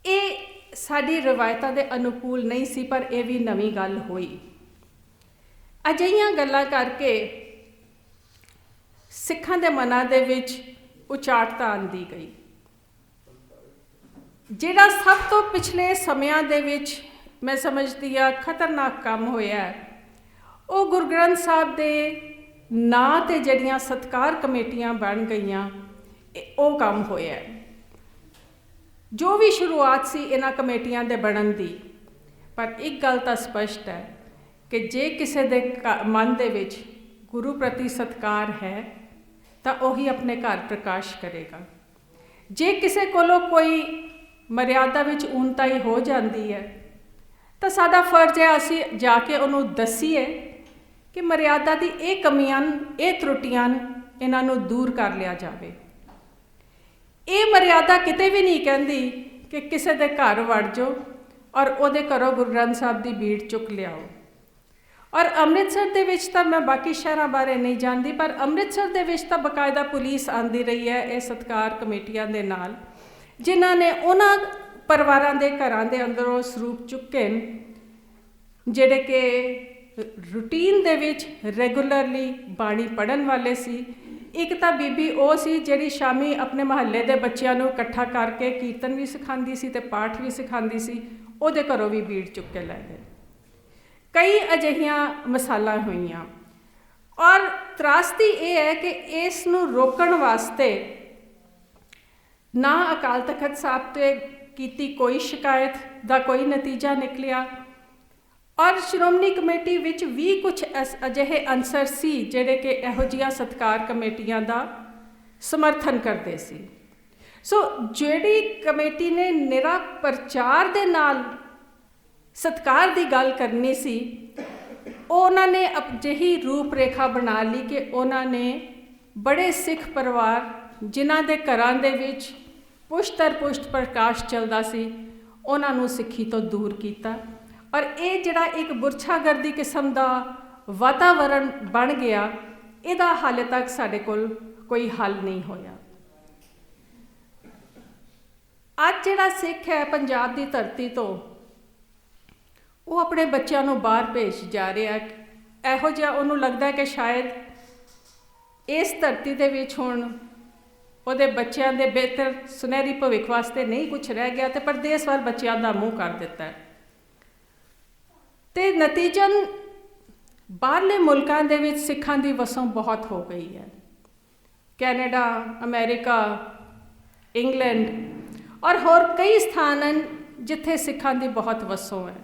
ਇਹ ਸਾਡੀ ਰਿਵਾਇਤਾਂ ਦੇ ਅਨੁਕੂਲ ਨਹੀਂ ਸੀ, ਪਰ ਇਹ ਵੀ ਨਵੀਂ ਗੱਲ ਹੋਈ। ਅਜਿਹੀਆਂ ਗੱਲਾਂ ਕਰਕੇ ਸਿੱਖਾਂ ਦੇ ਮਨਾਂ ਦੇ ਵਿੱਚ ਉਚਾਟਤਾ ਆਂਦੀ ਗਈ। ਜਿਹੜਾ ਸਭ ਤੋਂ ਪਿਛਲੇ ਸਮਿਆਂ ਦੇ ਵਿੱਚ ਮੈਂ ਸਮਝਦੀ ਹਾਂ ਖਤਰਨਾਕ ਕੰਮ ਹੋਇਆ, ਉਹ ਗੁਰੂ ਗ੍ਰੰਥ ਸਾਹਿਬ ਦੇ ਨਾਂ 'ਤੇ ਜਿਹੜੀਆਂ ਸਤਿਕਾਰ ਕਮੇਟੀਆਂ ਬਣ ਗਈਆਂ, ਉਹ ਕੰਮ ਹੋਇਆ। ਜੋ ਵੀ ਸ਼ੁਰੂਆਤ ਸੀ ਇਹਨਾਂ ਕਮੇਟੀਆਂ ਦੇ ਬਣਨ ਦੀ, ਪਰ ਇੱਕ ਗੱਲ ਤਾਂ ਸਪਸ਼ਟ ਹੈ ਕਿ ਜੇ ਕਿਸੇ ਦੇ ਮਨ ਦੇ ਵਿੱਚ ਗੁਰੂ ਪ੍ਰਤੀ ਸਤਿਕਾਰ ਹੈ ਤਾਂ ਉਹੀ ਆਪਣੇ ਘਰ ਪ੍ਰਕਾਸ਼ ਕਰੇਗਾ। ਜੇ ਕਿਸੇ ਕੋਲੋਂ ਕੋਈ ਮਰਿਆਦਾ ਵਿੱਚ ਊਨਤਾਈ ਹੋ ਜਾਂਦੀ ਹੈ ਤਾਂ ਸਾਡਾ ਫਰਜ਼ ਹੈ ਅਸੀਂ ਜਾ ਕੇ ਉਹਨੂੰ ਦੱਸੀਏ ਕਿ ਮਰਿਆਦਾ ਦੀ ਇਹ ਕਮੀਆਂ, ਇਹ ਤਰੁੱਟੀਆਂ, ਇਹਨਾਂ ਨੂੰ ਦੂਰ ਕਰ ਲਿਆ ਜਾਵੇ। ਇਹ ਮਰਿਆਦਾ ਕਿਤੇ ਵੀ ਨਹੀਂ ਕਹਿੰਦੀ ਕਿ ਕਿਸੇ ਦੇ ਘਰ ਵੜ ਜਾਓ ਔਰ ਉਹਦੇ ਘਰੋਂ ਗੁਰੂ ਗ੍ਰੰਥ ਸਾਹਿਬ ਦੀ ਬੀੜ ਚੁੱਕ ਲਿਆਓ। ਔਰ ਅੰਮ੍ਰਿਤਸਰ ਦੇ ਵਿੱਚ ਤਾਂ ਮੈਂ ਬਾਕੀ ਸ਼ਹਿਰਾਂ ਬਾਰੇ ਨਹੀਂ ਜਾਣਦੀ, ਪਰ ਅੰਮ੍ਰਿਤਸਰ ਦੇ ਵਿੱਚ ਤਾਂ ਬਕਾਇਦਾ ਪੁਲਿਸ ਆਂਦੀ ਰਹੀ ਹੈ ਇਹ ਸਤਿਕਾਰ ਕਮੇਟੀਆਂ ਦੇ ਨਾਲ, ਜਿਨ੍ਹਾਂ ਨੇ ਉਹਨਾਂ ਪਰਿਵਾਰਾਂ ਦੇ ਘਰਾਂ ਦੇ ਅੰਦਰੋਂ ਸਰੂਪ ਚੁੱਕੇ ਜਿਹੜੇ ਕਿ ਰੂਟੀਨ ਦੇ ਵਿੱਚ ਰੈਗੂਲਰਲੀ ਬਾਣੀ ਪੜ੍ਹਨ ਵਾਲੇ ਸੀ। ਇੱਕ ਤਾਂ ਬੀਬੀ ਉਹ ਸੀ ਜਿਹੜੀ ਸ਼ਾਮੀ ਆਪਣੇ ਮੁਹੱਲੇ ਦੇ ਬੱਚਿਆਂ ਨੂੰ ਇਕੱਠਾ ਕਰਕੇ ਕੀਰਤਨ ਵੀ ਸਿਖਾਉਂਦੀ ਸੀ ਤੇ ਪਾਠ ਵੀ ਸਿਖਾਉਂਦੀ ਸੀ, ਉਹਦੇ ਘਰੋਂ ਵੀ ਬੀੜ ਚੁੱਕ ਕੇ ਲੈ ਗਏ। ਕਈ ਅਜਿਹੀਆਂ ਮਿਸਾਲਾਂ ਹੋਈਆਂ ਔਰ ਤਰਾਸਦੀ ਇਹ ਹੈ ਕਿ ਇਸ ਨੂੰ ਰੋਕਣ ਵਾਸਤੇ ਨਾ ਅਕਾਲ ਤਖਤ ਸਾਹਿਬ 'ਤੇ ਕੀਤੀ ਕੋਈ ਸ਼ਿਕਾਇਤ ਦਾ ਕੋਈ ਨਤੀਜਾ ਨਿਕਲਿਆ ਔਰ ਸ਼੍ਰੋਮਣੀ ਕਮੇਟੀ ਵਿੱਚ ਵੀ ਕੁਝ ਅਜਿਹੇ ਅਨਸਰ ਸੀ ਜਿਹੜੇ ਕਿ ਇਹੋ ਜਿਹੀਆਂ ਸਤਿਕਾਰ ਕਮੇਟੀਆਂ ਦਾ ਸਮਰਥਨ ਕਰਦੇ ਸੀ। ਸੋ ਜਿਹੜੀ ਕਮੇਟੀ ਨੇ ਨਿਰਾ ਪ੍ਰਚਾਰ ਦੇ ਨਾਲ ਸਤਿਕਾਰ ਦੀ ਗੱਲ ਕਰਨੀ ਸੀ, ਉਹਨਾਂ ਨੇ ਅਜਿਹੀ ਰੂਪ ਰੇਖਾ ਬਣਾ ਲਈ ਕਿ ਉਹਨਾਂ ਨੇ ਬੜੇ ਸਿੱਖ ਪਰਿਵਾਰ ਜਿਨ੍ਹਾਂ ਦੇ ਘਰਾਂ ਦੇ ਵਿੱਚ ਪੁਸ਼ਤ ਦਰ ਪੁਸ਼ਤ ਪ੍ਰਕਾਸ਼ ਚੱਲਦਾ ਸੀ, ਉਹਨਾਂ ਨੂੰ ਸਿੱਖੀ ਤੋਂ ਦੂਰ ਕੀਤਾ। ਔਰ ਇਹ ਜਿਹੜਾ ਇੱਕ ਬੁਰਛਾਗਰਦੀ ਕਿਸਮ ਦਾ ਵਾਤਾਵਰਣ ਬਣ ਗਿਆ, ਇਹਦਾ ਹਾਲੇ ਤੱਕ ਸਾਡੇ ਕੋਲ ਕੋਈ ਹੱਲ ਨਹੀਂ ਹੋਇਆ। ਅੱਜ ਜਿਹੜਾ ਸਿੱਖ ਹੈ ਪੰਜਾਬ ਦੀ ਧਰਤੀ ਤੋਂ, ਉਹ ਆਪਣੇ ਬੱਚਿਆਂ ਨੂੰ ਬਾਹਰ ਭੇਜ ਜਾ ਰਿਹਾ। ਇਹੋ ਜਿਹਾ ਉਹਨੂੰ ਲੱਗਦਾ ਕਿ ਸ਼ਾਇਦ ਇਸ ਧਰਤੀ ਦੇ ਵਿੱਚ ਹੁਣ ਉਹਦੇ ਬੱਚਿਆਂ ਦੇ ਬਿਹਤਰ ਸੁਨਹਿਰੀ ਭਵਿੱਖ ਵਾਸਤੇ ਨਹੀਂ ਕੁਝ ਰਹਿ ਗਿਆ, ਤੇ ਪਰਦੇਸ ਵੱਲ ਬੱਚਿਆਂ ਦਾ ਮੂੰਹ ਕਰ ਦਿੱਤਾ। ਤੇ ਨਤੀਜਨ ਬਾਹਰਲੇ ਮੁਲਕਾਂ ਦੇ ਵਿੱਚ ਸਿੱਖਾਂ ਦੀ ਵਸੋਂ ਬਹੁਤ ਹੋ ਗਈ ਹੈ। ਕੈਨੇਡਾ, ਅਮਰੀਕਾ, ਇੰਗਲੈਂਡ ਔਰ ਹੋਰ ਕਈ ਸਥਾਨ ਹਨ ਜਿੱਥੇ ਸਿੱਖਾਂ ਦੀ ਬਹੁਤ ਵਸੋਂ ਹੈ।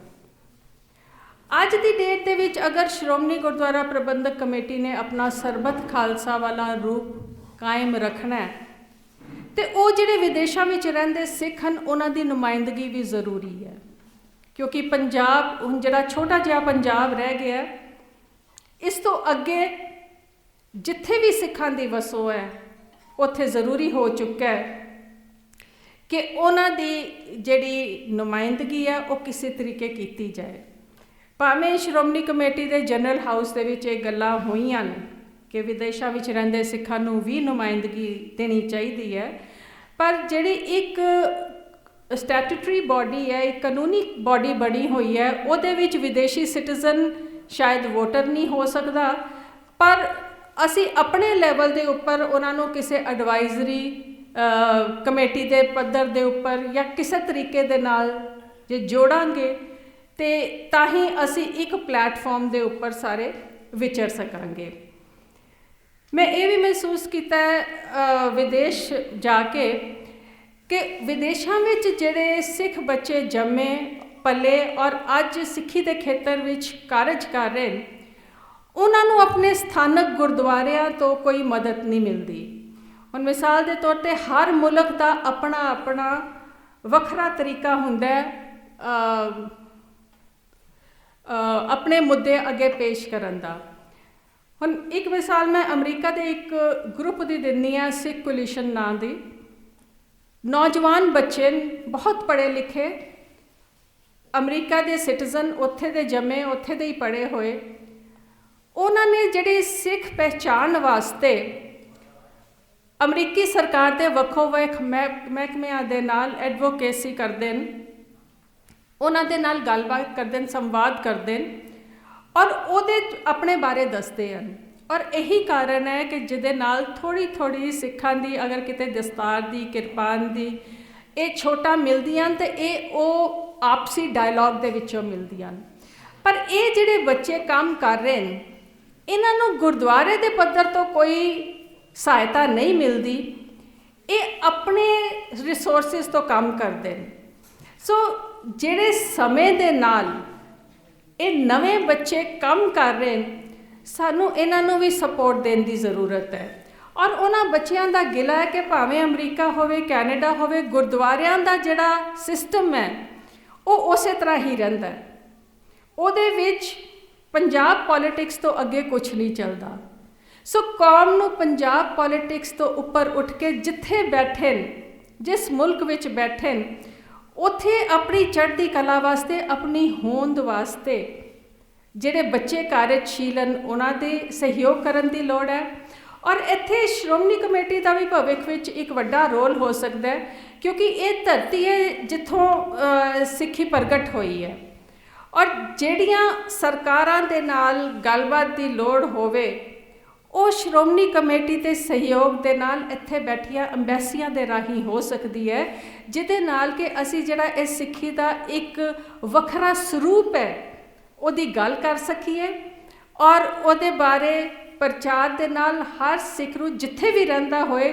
ਅੱਜ ਦੀ ਡੇਟ ਦੇ ਵਿੱਚ ਅਗਰ ਸ਼੍ਰੋਮਣੀ ਗੁਰਦੁਆਰਾ ਪ੍ਰਬੰਧਕ ਕਮੇਟੀ ਨੇ ਆਪਣਾ ਸਰਬੱਤ ਖਾਲਸਾ ਵਾਲਾ ਰੂਪ ਕਾਇਮ ਰੱਖਣਾ ਹੈ, ਤੇ ਉਹ ਜਿਹੜੇ ਵਿਦੇਸ਼ਾਂ ਵਿੱਚ ਰਹਿੰਦੇ ਸਿੱਖ ਹਨ, ਉਹਨਾਂ ਦੀ ਨੁਮਾਇੰਦਗੀ ਵੀ ਜ਼ਰੂਰੀ ਹੈ। ਕਿਉਂਕਿ ਪੰਜਾਬ ਹੁਣ ਜਿਹੜਾ ਛੋਟਾ ਜਿਹਾ ਪੰਜਾਬ ਰਹਿ ਗਿਆ, ਇਸ ਤੋਂ ਅੱਗੇ ਜਿੱਥੇ ਵੀ ਸਿੱਖਾਂ ਦੀ ਵਸੋਂ ਹੈ, ਉੱਥੇ ਜ਼ਰੂਰੀ ਹੋ ਚੁੱਕਾ ਹੈ ਕਿ ਉਹਨਾਂ ਦੀ ਜਿਹੜੀ ਨੁਮਾਇੰਦਗੀ ਹੈ ਉਹ ਕਿਸੇ ਤਰੀਕੇ ਕੀਤੀ ਜਾਏ। ਭਾਵੇਂ ਸ਼੍ਰੋਮਣੀ ਕਮੇਟੀ ਦੇ ਜਨਰਲ ਹਾਊਸ ਦੇ ਵਿੱਚ ਇਹ ਗੱਲਾਂ ਹੋਈਆਂ ਨੇ ਕਿ ਵਿਦੇਸ਼ਾਂ ਵਿੱਚ ਰਹਿੰਦੇ ਸਿੱਖਾਂ ਨੂੰ ਵੀ ਨੁਮਾਇੰਦਗੀ ਦੇਣੀ ਚਾਹੀਦੀ ਹੈ, ਪਰ ਜਿਹੜੀ ਇੱਕ ਸਟੈਟੂਟਰੀ ਬਾਡੀ ਹੈ, ਇੱਕ ਕਾਨੂੰਨੀ ਬਾਡੀ ਬਣੀ ਹੋਈ ਹੈ, ਉਹਦੇ ਵਿੱਚ ਵਿਦੇਸ਼ੀ ਸਿਟੀਜ਼ਨ ਸ਼ਾਇਦ ਵੋਟਰ ਨਹੀਂ ਹੋ ਸਕਦਾ, ਪਰ ਅਸੀਂ ਆਪਣੇ ਲੈਵਲ ਦੇ ਉੱਪਰ ਉਹਨਾਂ ਨੂੰ ਕਿਸੇ ਐਡਵਾਈਜ਼ਰੀ ਕਮੇਟੀ ਦੇ ਪੱਧਰ ਦੇ ਉੱਪਰ ਜਾਂ ਕਿਸੇ ਤਰੀਕੇ ਦੇ ਨਾਲ ਜੇ ਜੋੜਾਂਗੇ, ਤੇ ਤਾਂ ਹੀ ਅਸੀਂ ਇੱਕ ਪਲੈਟਫਾਰਮ ਦੇ ਉੱਪਰ ਸਾਰੇ ਵਿਚਰ ਸਕਾਂਗੇ। ਮੈਂ ਇਹ ਵੀ ਮਹਿਸੂਸ ਕੀਤਾ ਵਿਦੇਸ਼ ਜਾ ਕੇ ਕਿ ਵਿਦੇਸ਼ਾਂ ਵਿੱਚ ਜਿਹੜੇ ਸਿੱਖ ਬੱਚੇ ਜੰਮੇ ਪਲੇ ਔਰ ਅੱਜ ਸਿੱਖੀ ਦੇ ਖੇਤਰ ਵਿੱਚ ਕਾਰਜ ਕਰ ਰਹੇ ਨੇ, ਉਹਨਾਂ ਨੂੰ ਆਪਣੇ ਸਥਾਨਕ ਗੁਰਦੁਆਰਿਆਂ ਤੋਂ ਕੋਈ ਮਦਦ ਨਹੀਂ ਮਿਲਦੀ। ਹੁਣ ਮਿਸਾਲ ਦੇ ਤੌਰ 'ਤੇ ਹਰ ਮੁਲਕ ਦਾ ਆਪਣਾ ਆਪਣਾ ਵੱਖਰਾ ਤਰੀਕਾ ਹੁੰਦਾ ਆਪਣੇ ਮੁੱਦੇ ਅੱਗੇ ਪੇਸ਼ ਕਰਨ ਦਾ। ਹੁਣ ਇੱਕ ਮਿਸਾਲ ਮੈਂ ਅਮਰੀਕਾ ਦੇ ਇੱਕ ਗਰੁੱਪ ਦੀ ਦਿੰਦੀ ਹਾਂ, ਸਿੱਖ ਕੋਲੀਸ਼ਨ ਨਾਂ ਦੀ। ਨੌਜਵਾਨ ਬੱਚੇ ਬਹੁਤ ਪੜ੍ਹੇ ਲਿਖੇ, ਅਮਰੀਕਾ ਦੇ ਸਿਟੀਜ਼ਨ, ਉੱਥੇ ਦੇ ਜੰਮੇ, ਉੱਥੇ ਦੇ ਹੀ ਪੜ੍ਹੇ ਹੋਏ। ਉਹਨਾਂ ਨੇ ਜਿਹੜੀ ਸਿੱਖ ਪਹਿਚਾਣ ਵਾਸਤੇ ਅਮਰੀਕੀ ਸਰਕਾਰ ਦੇ ਵੱਖੋ ਵੱਖ ਮਹਿਕਮਿਆਂ ਦੇ ਨਾਲ ਐਡਵੋਕੇਸੀ ਕਰਦੇ ਨੇ, ਉਹਨਾਂ ਦੇ ਨਾਲ ਗੱਲਬਾਤ ਕਰਦੇ ਨੇ, ਸੰਵਾਦ ਕਰਦੇ ਨੇ ਔਰ ਉਹਦੇ ਆਪਣੇ ਬਾਰੇ ਦੱਸਦੇ ਹਨ। ਔਰ ਇਹੀ ਕਾਰਨ ਹੈ ਕਿ ਜਿਹਦੇ ਨਾਲ ਥੋੜ੍ਹੀ ਥੋੜ੍ਹੀ ਸਿੱਖਾਂ ਦੀ ਅਗਰ ਕਿਤੇ ਦਸਤਾਰ ਦੀ, ਕਿਰਪਾਨ ਦੀ ਇਹ ਛੋਟਾ ਮਿਲਦੀਆਂ ਤੇ ਇਹ ਉਹ ਆਪਸੀ ਡਾਇਲੌਗ ਦੇ ਵਿੱਚੋਂ ਮਿਲਦੀਆਂ। ਪਰ ਇਹ ਜਿਹੜੇ ਬੱਚੇ ਕੰਮ ਕਰ ਰਹੇ ਨੇ, ਇਹਨਾਂ ਨੂੰ ਗੁਰਦੁਆਰੇ ਦੇ ਪੱਧਰ ਤੋਂ ਕੋਈ ਸਹਾਇਤਾ ਨਹੀਂ ਮਿਲਦੀ, ਇਹ ਆਪਣੇ ਰਿਸੋਰਸਿਸ ਤੋਂ ਕੰਮ ਕਰਦੇ ਨੇ। ਸੋ ਜਿਹੜੇ ਸਮੇਂ ਦੇ ਨਾਲ ਇਹ ਨਵੇਂ ਬੱਚੇ ਕੰਮ ਕਰ ਰਹੇ ਨੇ, ਸਾਨੂੰ ਇਹਨਾਂ ਨੂੰ ਵੀ ਸਪੋਰਟ ਦੇਣ ਦੀ ਜ਼ਰੂਰਤ ਹੈ। ਔਰ ਉਹਨਾਂ ਬੱਚਿਆਂ ਦਾ ਗਿਲਾ ਹੈ ਕਿ ਭਾਵੇਂ ਅਮਰੀਕਾ ਹੋਵੇ, ਕੈਨੇਡਾ ਹੋਵੇ, ਗੁਰਦੁਆਰਿਆਂ ਦਾ ਜਿਹੜਾ ਸਿਸਟਮ ਹੈ ਉਹ ਉਸੇ ਤਰ੍ਹਾਂ ਹੀ ਰਹਿੰਦਾ। ਉਹਦੇ ਵਿੱਚ ਪੰਜਾਬ ਪੋਲੀਟਿਕਸ ਤੋਂ ਅੱਗੇ ਕੁਝ ਨਹੀਂ ਚੱਲਦਾ। ਸੋ ਕੌਮ ਨੂੰ ਪੰਜਾਬ ਪੋਲੀਟਿਕਸ ਤੋਂ ਉੱਪਰ ਉੱਠ ਕੇ ਜਿੱਥੇ ਬੈਠੇ ਨੇ, ਜਿਸ ਮੁਲਕ ਵਿੱਚ ਬੈਠੇ ਨੇ, ਉੱਥੇ ਆਪਣੀ ਚੜ੍ਹਦੀ ਕਲਾ ਵਾਸਤੇ, ਆਪਣੀ ਹੋਂਦ ਵਾਸਤੇ ਜਿਹੜੇ ਬੱਚੇ ਕਾਰਜਸ਼ੀਲ ਹਨ, ਉਹਨਾਂ ਦੇ ਸਹਿਯੋਗ ਕਰਨ ਦੀ ਲੋੜ ਹੈ। ਔਰ ਇੱਥੇ ਸ਼੍ਰੋਮਣੀ ਕਮੇਟੀ ਦਾ ਵੀ ਭਵਿੱਖ ਵਿੱਚ ਇੱਕ ਵੱਡਾ ਰੋਲ ਹੋ ਸਕਦਾ ਹੈ, ਕਿਉਂਕਿ ਇਹ ਧਰਤੀ ਹੈ ਜਿੱਥੋਂ ਸਿੱਖੀ ਪ੍ਰਗਟ ਹੋਈ ਹੈ। ਔਰ ਜਿਹੜੀਆਂ ਸਰਕਾਰਾਂ ਦੇ ਨਾਲ ਗੱਲਬਾਤ ਦੀ ਲੋੜ ਹੋਵੇ, ਉਹ ਸ਼੍ਰੋਮਣੀ ਕਮੇਟੀ ਦੇ ਸਹਿਯੋਗ ਦੇ ਨਾਲ ਇੱਥੇ ਬੈਠੀਆਂ ਅੰਬੈਸੀਆਂ ਦੇ ਰਾਹੀਂ ਹੋ ਸਕਦੀ ਹੈ, ਜਿਹਦੇ ਨਾਲ ਕਿ ਅਸੀਂ ਜਿਹੜਾ ਇਹ ਸਿੱਖੀ ਦਾ ਇੱਕ ਵੱਖਰਾ ਸਰੂਪ ਹੈ ਉਹਦੀ ਗੱਲ ਕਰ ਸਕੀਏ ਔਰ ਉਹਦੇ ਬਾਰੇ ਪ੍ਰਚਾਰ ਦੇ ਨਾਲ ਹਰ ਸਿੱਖ ਨੂੰ ਜਿੱਥੇ ਵੀ ਰਹਿੰਦਾ ਹੋਏ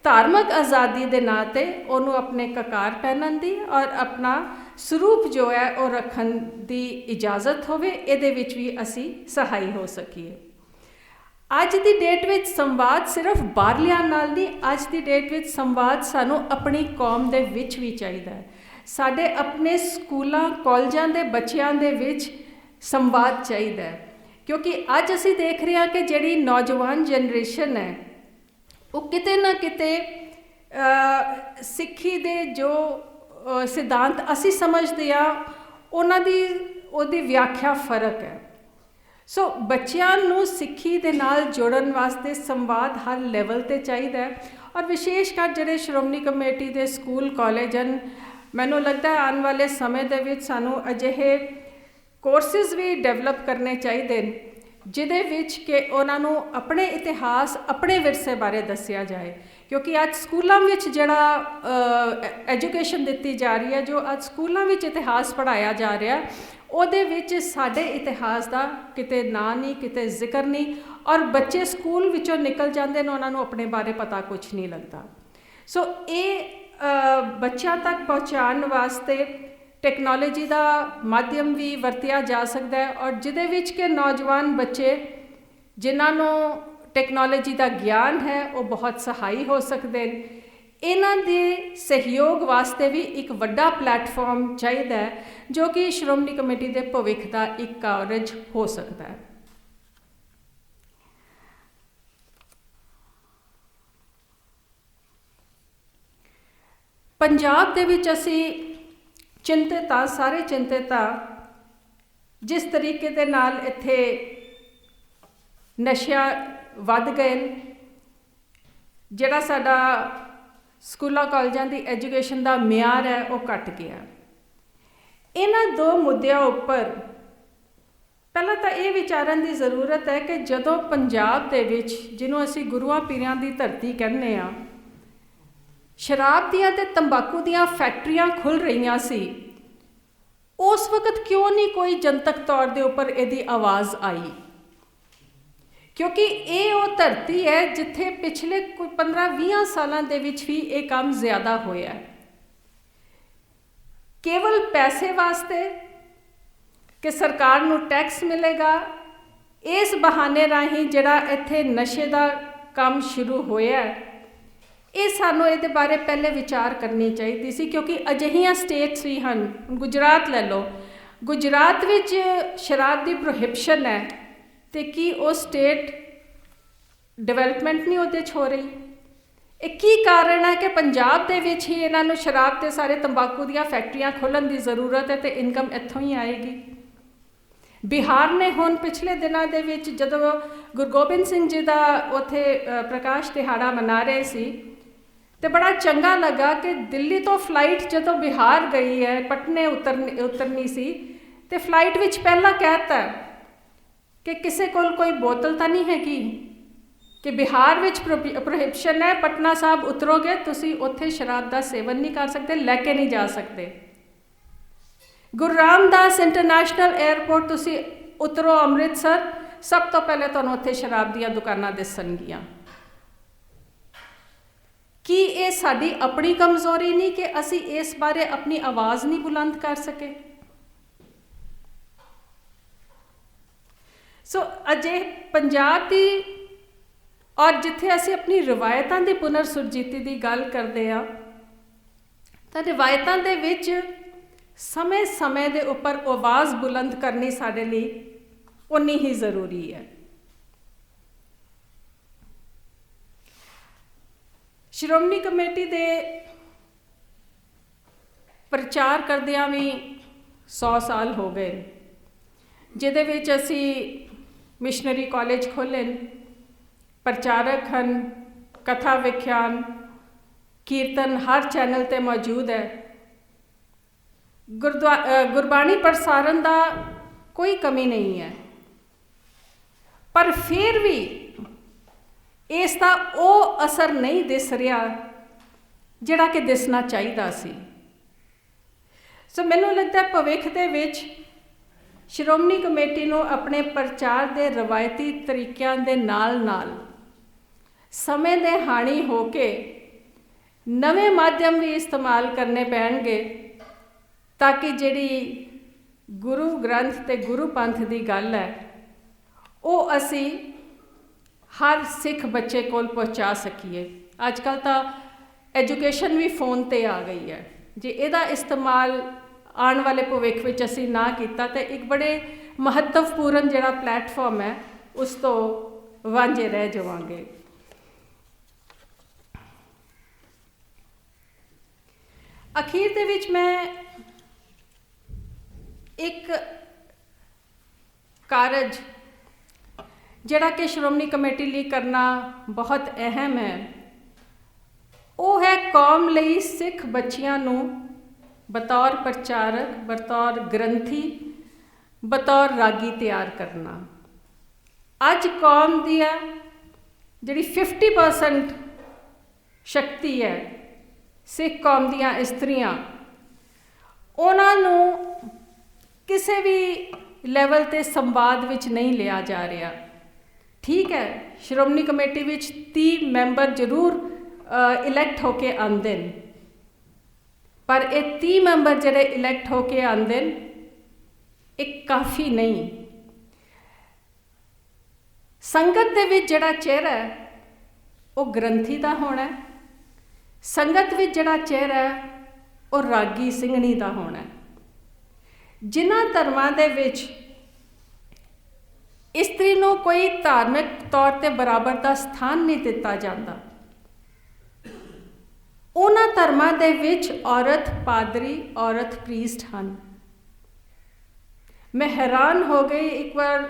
ਧਾਰਮਿਕ ਆਜ਼ਾਦੀ ਦੇ ਨਾਂ 'ਤੇ ਉਹਨੂੰ ਆਪਣੇ ਕਕਾਰ ਪਹਿਨਣ ਦੀ ਔਰ ਆਪਣਾ ਸਰੂਪ ਜੋ ਹੈ ਉਹ ਰੱਖਣ ਦੀ ਇਜਾਜ਼ਤ ਹੋਵੇ। ਇਹਦੇ ਵਿੱਚ ਵੀ ਅਸੀਂ ਸਹਾਈ ਹੋ ਸਕੀਏ। ਅੱਜ ਦੀ ਡੇਟ ਵਿੱਚ ਸੰਵਾਦ ਸਿਰਫ ਬਾਹਰਲਿਆਂ ਨਾਲ ਨਹੀਂ, ਅੱਜ ਦੀ ਡੇਟ ਵਿੱਚ ਸੰਵਾਦ ਸਾਨੂੰ ਆਪਣੀ ਕੌਮ ਦੇ ਵਿੱਚ ਵੀ ਚਾਹੀਦਾ ਹੈ। ਸਾਡੇ ਆਪਣੇ ਸਕੂਲਾਂ ਕਾਲਜਾਂ ਦੇ ਬੱਚਿਆਂ ਦੇ ਵਿੱਚ ਸੰਵਾਦ ਚਾਹੀਦਾ ਹੈ, ਕਿਉਂਕਿ ਅੱਜ ਅਸੀਂ ਦੇਖ ਰਹੇ ਹਾਂ ਕਿ ਜਿਹੜੀ ਨੌਜਵਾਨ ਜਨਰੇਸ਼ਨ ਹੈ ਉਹ ਕਿਤੇ ਨਾ ਕਿਤੇ ਸਿੱਖੀ ਦੇ ਜੋ ਸਿਧਾਂਤ ਅਸੀਂ ਸਮਝਦੇ ਆ ਉਹਦੀ ਵਿਆਖਿਆ ਫਰਕ ਹੈ। ਸੋ ਬੱਚਿਆਂ ਨੂੰ ਸਿੱਖੀ ਦੇ ਨਾਲ ਜੋੜਨ ਵਾਸਤੇ ਸੰਵਾਦ ਹਰ ਲੈਵਲ 'ਤੇ ਚਾਹੀਦਾ ਹੈ, ਔਰ ਵਿਸ਼ੇਸ਼ ਕਰ ਜਿਹੜੇ ਸ਼੍ਰੋਮਣੀ ਕਮੇਟੀ ਦੇ ਸਕੂਲ ਕਾਲਜ ਹਨ, ਮੈਨੂੰ ਲੱਗਦਾ ਆਉਣ ਵਾਲੇ ਸਮੇਂ ਦੇ ਵਿੱਚ ਸਾਨੂੰ ਅਜਿਹੇ ਕੋਰਸਿਸ ਵੀ ਡਿਵੈਲਪ ਕਰਨੇ ਚਾਹੀਦੇ ਨੇ ਜਿਹਦੇ ਵਿੱਚ ਕਿ ਉਹਨਾਂ ਨੂੰ ਆਪਣੇ ਇਤਿਹਾਸ, ਆਪਣੇ ਵਿਰਸੇ ਬਾਰੇ ਦੱਸਿਆ ਜਾਏ, ਕਿਉਂਕਿ ਅੱਜ ਸਕੂਲਾਂ ਵਿੱਚ ਜਿਹੜਾ ਐਜੂਕੇਸ਼ਨ ਦਿੱਤੀ ਜਾ ਰਹੀ ਹੈ, ਜੋ ਅੱਜ ਸਕੂਲਾਂ ਵਿੱਚ ਇਤਿਹਾਸ ਪੜ੍ਹਾਇਆ ਜਾ ਰਿਹਾ, ਉਹਦੇ ਵਿੱਚ ਸਾਡੇ ਇਤਿਹਾਸ ਦਾ ਕਿਤੇ ਨਾਂ ਨਹੀਂ, ਕਿਤੇ ਜ਼ਿਕਰ ਨਹੀਂ, ਔਰ ਬੱਚੇ ਸਕੂਲ ਵਿੱਚੋਂ ਨਿਕਲ ਜਾਂਦੇ ਨੇ, ਉਹਨਾਂ ਨੂੰ ਆਪਣੇ ਬਾਰੇ ਪਤਾ ਕੁਛ ਨਹੀਂ ਲੱਗਦਾ। ਸੋ ਇਹ ਬੱਚਿਆਂ ਤੱਕ ਪਹੁੰਚਾਉਣ ਵਾਸਤੇ ਟੈਕਨੋਲੋਜੀ ਦਾ ਮਾਧਿਅਮ ਵੀ ਵਰਤਿਆ ਜਾ ਸਕਦਾ ਹੈ, ਔਰ ਜਿਹਦੇ ਵਿੱਚ ਕਿ ਨੌਜਵਾਨ ਬੱਚੇ ਜਿਨ੍ਹਾਂ ਨੂੰ ਟੈਕਨੋਲੋਜੀ ਦਾ ਗਿਆਨ ਹੈ ਉਹ ਬਹੁਤ ਸਹਾਈ ਹੋ ਸਕਦੇ ਨੇ। ਇਹਨਾਂ ਦੇ ਸਹਿਯੋਗ ਵਾਸਤੇ ਵੀ ਇੱਕ ਵੱਡਾ ਪਲੇਟਫਾਰਮ ਚਾਹੀਦਾ ਹੈ, ਜੋ ਕਿ ਸ਼੍ਰੋਮਣੀ ਕਮੇਟੀ ਦੇ ਭਵਿੱਖ ਦਾ ਇੱਕ ਕਾਰਜ ਹੋ ਸਕਦਾ ਹੈ। ਪੰਜਾਬ ਦੇ ਵਿੱਚ ਅਸੀਂ ਚਿੰਤਿਤ ਹਾਂ, ਸਾਰੇ ਚਿੰਤਿਤ ਹਾਂ, ਜਿਸ ਤਰੀਕੇ ਦੇ ਨਾਲ ਇੱਥੇ ਨਸ਼ਾ ਵੱਧ ਗਏ ਨੇ, ਜਿਹੜਾ ਸਾਡਾ ਸਕੂਲਾਂ ਕਾਲਜਾਂ ਦੀ ਐਜੂਕੇਸ਼ਨ ਦਾ ਮਿਆਰ ਹੈ ਉਹ ਘਟ ਗਿਆ। ਇਹਨਾਂ ਦੋ ਮੁੱਦਿਆਂ ਉੱਪਰ ਪਹਿਲਾਂ ਤਾਂ ਇਹ ਵਿਚਾਰਨ ਦੀ ਜ਼ਰੂਰਤ ਹੈ ਕਿ ਜਦੋਂ ਪੰਜਾਬ ਦੇ ਵਿੱਚ, ਜਿਹਨੂੰ ਅਸੀਂ ਗੁਰੂਆਂ ਪੀਰਾਂ ਦੀ ਧਰਤੀ ਕਹਿੰਦੇ ਹਾਂ, ਸ਼ਰਾਬ ਦੀਆਂ ਤੇ ਤੰਬਾਕੂ ਦੀਆਂ ਫੈਕਟਰੀਆਂ ਖੁੱਲ੍ਹ ਰਹੀਆਂ ਸੀ, ਉਸ ਵਕਤ ਕਿਉਂ ਨਹੀਂ ਕੋਈ ਜਨਤਕ ਤੌਰ ਦੇ ਉੱਪਰ ਇਹਦੀ ਆਵਾਜ਼ ਆਈ? ਕਿਉਂਕਿ ਇਹ ਉਹ ਧਰਤੀ ਹੈ ਜਿੱਥੇ ਪਿਛਲੇ ਕੋਈ 15-20 ਸਾਲਾਂ ਦੇ ਵਿੱਚ ਵੀ ਇਹ ਕੰਮ ਜ਼ਿਆਦਾ ਹੋਇਆ। ਕੇਵਲ ਪੈਸੇ ਵਾਸਤੇ ਕਿ ਸਰਕਾਰ ਨੂੰ ਟੈਕਸ ਮਿਲੇਗਾ, ਇਸ ਬਹਾਨੇ ਰਾਹੀਂ ਜਿਹੜਾ ਇੱਥੇ ਨਸ਼ੇ ਦਾ ਕੰਮ ਸ਼ੁਰੂ ਹੋਇਆ, ਇਹ ਸਾਨੂੰ ਇਹਦੇ ਬਾਰੇ ਪਹਿਲੇ ਵਿਚਾਰ ਕਰਨੀ ਚਾਹੀਦੀ ਸੀ, ਕਿਉਂਕਿ ਅਜਿਹੀਆਂ ਸਟੇਟਸ ਵੀ ਹਨ। ਗੁਜਰਾਤ ਲੈ ਲਓ, ਗੁਜਰਾਤ ਵਿੱਚ ਸ਼ਰਾਬ ਦੀ ਪ੍ਰੋਹਿਬਿਸ਼ਨ ਹੈ, ਤੇ ਕੀ ਉਹ ਸਟੇਟ ਡਿਵੈਲਪਮੈਂਟ ਨਹੀਂ ਉਹਦੇ 'ਚ ਹੋ ਰਹੀ? ਇਹ ਕੀ ਕਾਰਨ ਹੈ ਕਿ ਪੰਜਾਬ ਦੇ ਵਿੱਚ ਹੀ ਇਹਨਾਂ ਨੂੰ ਸ਼ਰਾਬ ਤੇ ਸਾਰੇ ਤੰਬਾਕੂ ਦੀਆਂ ਫੈਕਟਰੀਆਂ ਖੋਲ੍ਹਣ ਦੀ ਜ਼ਰੂਰਤ ਹੈ, ਤੇ ਇਨਕਮ ਇੱਥੋਂ ਹੀ ਆਏਗੀ। ਬਿਹਾਰ ਨੇ ਹੁਣ ਪਿਛਲੇ ਦਿਨਾਂ ਦੇ ਵਿੱਚ ਜਦੋਂ ਗੁਰੂ ਗੋਬਿੰਦ ਸਿੰਘ ਜੀ ਦਾ ਉੱਥੇ ਪ੍ਰਕਾਸ਼ ਦਿਹਾੜਾ ਮਨਾ ਰਹੇ ਸੀ, ਤੇ ਬੜਾ ਚੰਗਾ ਲੱਗਾ ਕਿ ਦਿੱਲੀ ਤੋਂ ਫਲਾਈਟ ਜਦੋਂ ਬਿਹਾਰ ਗਈ ਹੈ, ਪਟਨੇ ਉਤਰਨੀ ਸੀ, ਤੇ ਫਲਾਈਟ ਵਿੱਚ ਪਹਿਲਾਂ ਕਹਿਤਾ ਕਿ ਕਿਸੇ ਕੋਲ ਕੋਈ ਬੋਤਲ ਤਾਂ ਨਹੀਂ ਹੈਗੀ, ਕਿ ਬਿਹਾਰ ਵਿੱਚ ਪ੍ਰੋਹਿਬਿਸ਼ਨ ਹੈ, ਪਟਨਾ ਸਾਹਿਬ ਉਤਰੋਗੇ ਤੁਸੀਂ ਉੱਥੇ ਸ਼ਰਾਬ ਦਾ ਸੇਵਨ ਨਹੀਂ ਕਰ ਸਕਦੇ, ਲੈ ਕੇ ਨਹੀਂ ਜਾ ਸਕਦੇ। ਗੁਰੂ ਰਾਮਦਾਸ ਇੰਟਰਨੈਸ਼ਨਲ ਏਅਰਪੋਰਟ ਤੁਸੀਂ ਉਤਰੋ ਅੰਮ੍ਰਿਤਸਰ, ਸਭ ਤੋਂ ਪਹਿਲੇ ਤੁਹਾਨੂੰ ਉੱਥੇ ਸ਼ਰਾਬ ਦੀਆਂ ਦੁਕਾਨਾਂ ਦਿਸਣਗੀਆਂ। ਕੀ ਇਹ ਸਾਡੀ ਆਪਣੀ ਕਮਜ਼ੋਰੀ ਨਹੀਂ ਕਿ ਅਸੀਂ ਇਸ ਬਾਰੇ ਆਪਣੀ ਆਵਾਜ਼ ਨਹੀਂ ਬੁਲੰਦ ਕਰ ਸਕੇ? ਸੋ ਅਜੇ ਪੰਜਾਬ ਦੀ, ਔਰ ਜਿੱਥੇ ਅਸੀਂ ਆਪਣੀ ਰਿਵਾਇਤਾਂ ਦੀ ਪੁਨਰ ਸੁਰਜੀਤੀ ਦੀ ਗੱਲ ਕਰਦੇ ਹਾਂ, ਤਾਂ ਰਿਵਾਇਤਾਂ ਦੇ ਵਿੱਚ ਸਮੇਂ ਦੇ ਉੱਪਰ ਆਵਾਜ਼ ਬੁਲੰਦ ਕਰਨੀ ਸਾਡੇ ਲਈ ਉਨੀ ਹੀ ਜ਼ਰੂਰੀ ਹੈ। ਸ਼੍ਰੋਮਣੀ ਕਮੇਟੀ ਦੇ ਪ੍ਰਚਾਰ ਕਰਦਿਆਂ ਵੀ 100 ਸਾਲ ਹੋ ਗਏ, ਜਿਹਦੇ ਵਿੱਚ ਅਸੀਂ ਮਿਸ਼ਨਰੀ ਕਾਲਜ ਖੋਲ੍ਹੇ, ਪ੍ਰਚਾਰਕ ਹਨ, ਕਥਾ ਵਿਖਿਆਨ, ਕੀਰਤਨ ਹਰ ਚੈਨਲ 'ਤੇ ਮੌਜੂਦ ਹੈ। ਗੁਰਬਾਣੀ ਪ੍ਰਸਾਰਨ ਦਾ ਕੋਈ ਕਮੀ ਨਹੀਂ ਹੈ, ਪਰ ਫਿਰ ਵੀ ਇਸ ਦਾ ਉਹ ਅਸਰ ਨਹੀਂ ਦਿਸ ਰਿਹਾ ਜਿਹੜਾ ਕਿ ਦਿਸਣਾ ਚਾਹੀਦਾ ਸੀ। ਸੋ ਮੈਨੂੰ ਲੱਗਦਾ ਭਵਿੱਖ ਦੇ ਵਿੱਚ ਸ਼੍ਰੋਮਣੀ ਕਮੇਟੀ ਨੂੰ ਆਪਣੇ ਪ੍ਰਚਾਰ ਦੇ ਰਵਾਇਤੀ ਤਰੀਕਿਆਂ ਦੇ ਨਾਲ ਸਮੇਂ ਦੇ ਹਾਣੀ ਹੋ ਕੇ ਨਵੇਂ ਮਾਧਿਅਮ ਵੀ ਇਸਤੇਮਾਲ ਕਰਨੇ ਪੈਣਗੇ, ਤਾਂ ਕਿ ਜਿਹੜੀ ਗੁਰੂ ਗ੍ਰੰਥ ਤੇ ਗੁਰੂ ਪੰਥ ਦੀ ਗੱਲ ਹੈ ਉਹ ਅਸੀਂ ਹਰ ਸਿੱਖ ਬੱਚੇ ਕੋਲ ਪਹੁੰਚਾ ਸਕੀਏ। ਅੱਜ ਕੱਲ੍ਹ ਤਾਂ ਐਜੂਕੇਸ਼ਨ ਵੀ ਫੋਨ 'ਤੇ ਆ ਗਈ ਹੈ, ਜੇ ਇਹਦਾ ਇਸਤੇਮਾਲ ਆਉਣ ਵਾਲੇ ਭਵਿੱਖ ਵਿੱਚ ਅਸੀਂ ਨਾ ਕੀਤਾ ਤਾਂ ਇੱਕ ਬੜੇ ਮਹੱਤਵਪੂਰਨ ਜਿਹੜਾ ਪਲੇਟਫਾਰਮ ਹੈ ਉਸ ਤੋਂ ਵਾਂਝੇ ਰਹਿ ਜਾਵਾਂਗੇ। ਅਖੀਰ ਦੇ ਵਿੱਚ ਮੈਂ ਇੱਕ ਕਾਰਜ ਜਿਹੜਾ ਕਿ ਸ਼੍ਰੋਮਣੀ ਕਮੇਟੀ ਲਈ ਕਰਨਾ ਬਹੁਤ ਅਹਿਮ ਹੈ, ਉਹ ਹੈ ਕੌਮ ਲਈ ਸਿੱਖ ਬੱਚਿਆਂ ਨੂੰ ਬਤੌਰ ਪ੍ਰਚਾਰਕ, ਬਤੌਰ ਗ੍ਰੰਥੀ, ਬਤੌਰ ਰਾਗੀ ਤਿਆਰ ਕਰਨਾ। ਅੱਜ ਕੌਮ ਦੀ ਜਿਹੜੀ 50% ਸ਼ਕਤੀ ਹੈ, ਸਿੱਖ ਕੌਮ ਦੀਆਂ ਇਸਤਰੀਆਂ, ਉਹਨਾਂ ਨੂੰ ਕਿਸੇ ਵੀ ਲੈਵਲ 'ਤੇ ਸੰਵਾਦ ਵਿੱਚ ਨਹੀਂ ਲਿਆ ਜਾ ਰਿਹਾ। ਠੀਕ ਹੈ, ਸ਼੍ਰੋਮਣੀ ਕਮੇਟੀ ਵਿੱਚ 30 ਮੈਂਬਰ ਜ਼ਰੂਰ ਇਲੈਕਟ ਹੋ ਕੇ ਆਉਂਦੇ ਨੇ, ਪਰ ਇਹ 30 ਮੈਂਬਰ ਜਿਹੜੇ ਇਲੈਕਟ ਹੋ ਕੇ ਆਉਂਦੇ ਨੇ, ਇਹ ਕਾਫੀ ਨਹੀਂ। ਸੰਗਤ ਦੇ ਵਿੱਚ ਜਿਹੜਾ ਚਿਹਰਾ ਹੈ ਉਹ ਗ੍ਰੰਥੀ ਦਾ ਹੋਣਾ ਹੈ, ਸੰਗਤ ਵਿੱਚ ਜਿਹੜਾ ਚਿਹਰਾ ਹੈ ਉਹ ਰਾਗੀ ਸਿੰਘਣੀ ਦਾ ਹੋਣਾ ਹੈ। ਜਿਨ੍ਹਾਂ ਧਰਮਾਂ ਦੇ ਵਿੱਚ ਇਸਤਰੀ ਨੂੰ ਕੋਈ ਧਾਰਮਿਕ ਤੌਰ 'ਤੇ ਬਰਾਬਰ ਦਾ ਸਥਾਨ ਨਹੀਂ ਦਿੱਤਾ ਜਾਂਦਾ, ਉਹਨਾਂ ਧਰਮਾਂ ਦੇ ਵਿੱਚ ਔਰਤ ਪਾਦਰੀ, ਔਰਤ ਪ੍ਰੀਸਟ ਹਨ। ਮੈਂ ਹੈਰਾਨ ਹੋ ਗਈ ਇੱਕ ਵਾਰ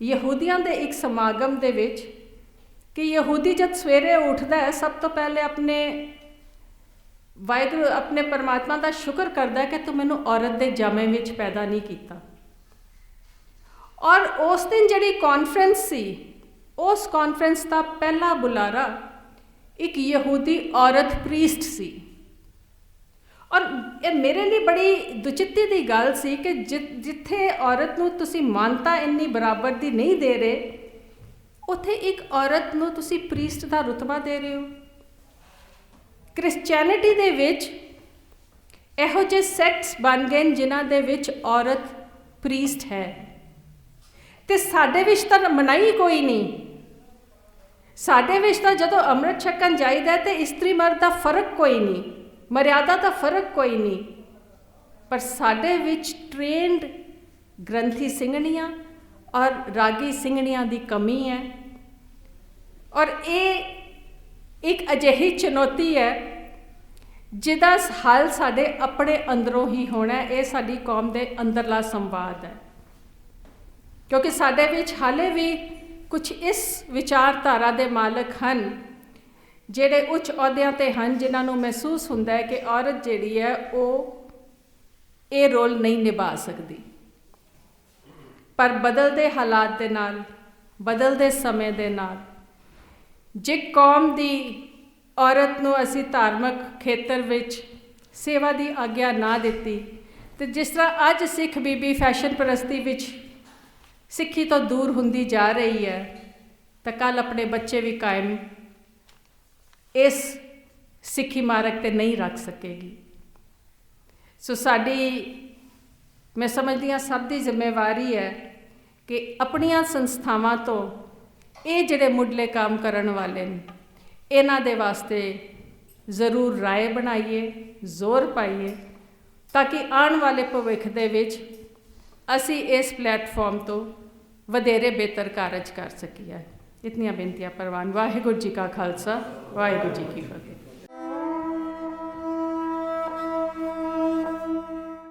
ਯਹੂਦੀਆਂ ਦੇ ਇੱਕ ਸਮਾਗਮ ਦੇ ਵਿੱਚ ਕਿ ਯਹੂਦੀ ਜਦ ਸਵੇਰੇ ਉੱਠਦਾ ਹੈ, ਸਭ ਤੋਂ ਪਹਿਲੇ ਆਪਣੇ ਵਾਹਿਗੁਰੂ, ਆਪਣੇ ਪਰਮਾਤਮਾ ਦਾ ਸ਼ੁਕਰ ਕਰਦਾ ਹੈ ਕਿ ਤੂੰ ਮੈਨੂੰ ਔਰਤ ਦੇ ਜਾਮੇ ਵਿੱਚ ਪੈਦਾ ਨਹੀਂ ਕੀਤਾ। ਔਰ ਉਸ ਦਿਨ ਜਿਹੜੀ ਕਾਨਫਰੰਸ ਸੀ, ਉਸ ਕਾਨਫਰੰਸ ਦਾ ਪਹਿਲਾ ਬੁਲਾਰਾ ਇੱਕ ਯਹੂਦੀ ਔਰਤ ਪ੍ਰੀਸਟ ਸੀ। ਔਰ ਇਹ ਮੇਰੇ ਲਈ ਬੜੀ ਦੁਚਿੱਤੀ ਦੀ ਗੱਲ ਸੀ ਕਿ ਜਿੱਥੇ ਔਰਤ ਨੂੰ ਤੁਸੀਂ ਮਾਨਤਾ ਇੰਨੀ ਬਰਾਬਰ ਦੀ ਨਹੀਂ ਦੇ ਰਹੇ, ਉੱਥੇ ਇੱਕ ਔਰਤ ਨੂੰ ਤੁਸੀਂ ਪ੍ਰੀਸਟ ਦਾ ਰੁਤਬਾ ਦੇ ਰਹੇ ਹੋ। ਕ੍ਰਿਸਚੈਨਿਟੀ ਦੇ ਵਿੱਚ ਇਹੋ ਜਿਹੇ ਸੈਕਟਸ ਬਣ ਗਏ ਜਿਨ੍ਹਾਂ ਦੇ ਵਿੱਚ ਔਰਤ ਪ੍ਰੀਸਟ ਹੈ, ਤੇ ਸਾਡੇ ਵਿੱਚ ਤਾਂ ਮਨਾਹੀ ਕੋਈ ਨਹੀਂ। ਸਾਡੇ ਵਿੱਚ ਤਾਂ ਜਦੋਂ ਅੰਮ੍ਰਿਤ ਛਕਣ ਜਾਈਦਾ ਤੇ ਇਸਤਰੀ ਮਰਦ ਦਾ ਫਰਕ ਕੋਈ ਨਹੀਂ, ਮਰਿਆਦਾ ਦਾ ਫਰਕ ਕੋਈ ਨਹੀਂ, ਪਰ ਸਾਡੇ ਵਿੱਚ ਟ੍ਰੇਨਡ ਗ੍ਰੰਥੀ ਸਿੰਘਣੀਆਂ ਔਰ ਰਾਗੀ ਸਿੰਘਣੀਆਂ ਦੀ ਕਮੀ ਹੈ। ਔਰ ਇਹ ਇੱਕ ਅਜਿਹੀ ਚੁਣੌਤੀ ਹੈ ਜਿਹਦਾ ਹੱਲ ਸਾਡੇ ਆਪਣੇ ਅੰਦਰੋਂ ਹੀ ਹੋਣਾ। ਇਹ ਸਾਡੀ ਕੌਮ ਦੇ ਅੰਦਰਲਾ ਸੰਵਾਦ ਹੈ, ਕਿਉਂਕਿ ਸਾਡੇ ਵਿੱਚ ਹਾਲੇ ਵੀ ਕੁਝ ਇਸ ਵਿਚਾਰਧਾਰਾ ਦੇ ਮਾਲਕ ਹਨ ਜਿਹੜੇ ਉੱਚ ਅਹੁਦਿਆਂ 'ਤੇ ਹਨ, ਜਿਨ੍ਹਾਂ ਨੂੰ ਮਹਿਸੂਸ ਹੁੰਦਾ ਹੈ ਕਿ ਔਰਤ ਜਿਹੜੀ ਹੈ ਉਹ ਇਹ ਰੋਲ ਨਹੀਂ ਨਿਭਾ ਸਕਦੀ। ਪਰ ਬਦਲਦੇ ਹਾਲਾਤ ਦੇ ਨਾਲ, ਬਦਲਦੇ ਸਮੇਂ ਦੇ ਨਾਲ, ਜੇ ਕੌਮ ਦੀ ਔਰਤ ਨੂੰ ਅਸੀਂ ਧਾਰਮਿਕ ਖੇਤਰ ਵਿੱਚ ਸੇਵਾ ਦੀ ਆਗਿਆ ਨਾ ਦਿੱਤੀ, ਤੇ ਜਿਸ ਤਰ੍ਹਾਂ ਅੱਜ ਸਿੱਖ ਬੀਬੀ ਫੈਸ਼ਨ ਪ੍ਰਸਤੀ ਵਿੱਚ ਸਿੱਖੀ ਤੋਂ ਦੂਰ ਹੁੰਦੀ ਜਾ ਰਹੀ ਹੈ, ਤਾਂ ਕੱਲ੍ਹ ਆਪਣੇ ਬੱਚੇ ਵੀ ਕਾਇਮ ਇਸ ਸਿੱਖੀ ਮਾਰਗ 'ਤੇ ਨਹੀਂ ਰੱਖ ਸਕੇਗੀ। ਸੋ ਸਾਡੀ, ਮੈਂ ਸਮਝਦੀ ਹਾਂ, ਸਭ ਦੀ ਜ਼ਿੰਮੇਵਾਰੀ ਹੈ ਕਿ ਆਪਣੀਆਂ ਸੰਸਥਾਵਾਂ ਤੋਂ ਇਹ ਜਿਹੜੇ ਮੁੱਢਲੇ ਕੰਮ ਕਰਨ ਵਾਲੇ ਨੇ, ਇਹਨਾਂ ਦੇ ਵਾਸਤੇ ਜ਼ਰੂਰ ਰਾਏ ਬਣਾਈਏ, ਜ਼ੋਰ ਪਾਈਏ, ਤਾਂ ਕਿ ਆਉਣ ਵਾਲੇ ਭਵਿੱਖ ਦੇ ਵਿੱਚ ਅਸੀਂ ਇਸ ਪਲੇਟਫਾਰਮ ਤੋਂ ਵਧੇਰੇ ਬਿਹਤਰ ਕਾਰਜ ਕਰ ਸਕੀਏ। ਇਤਨੀਆਂ ਬੇਨਤੀਆਂ ਪ੍ਰਵਾਨ। ਵਾਹਿਗੁਰੂ ਜੀ ਕਾ ਖਾਲਸਾ, ਵਾਹਿਗੁਰੂ ਜੀ ਕੀ ਫਤਿਹ।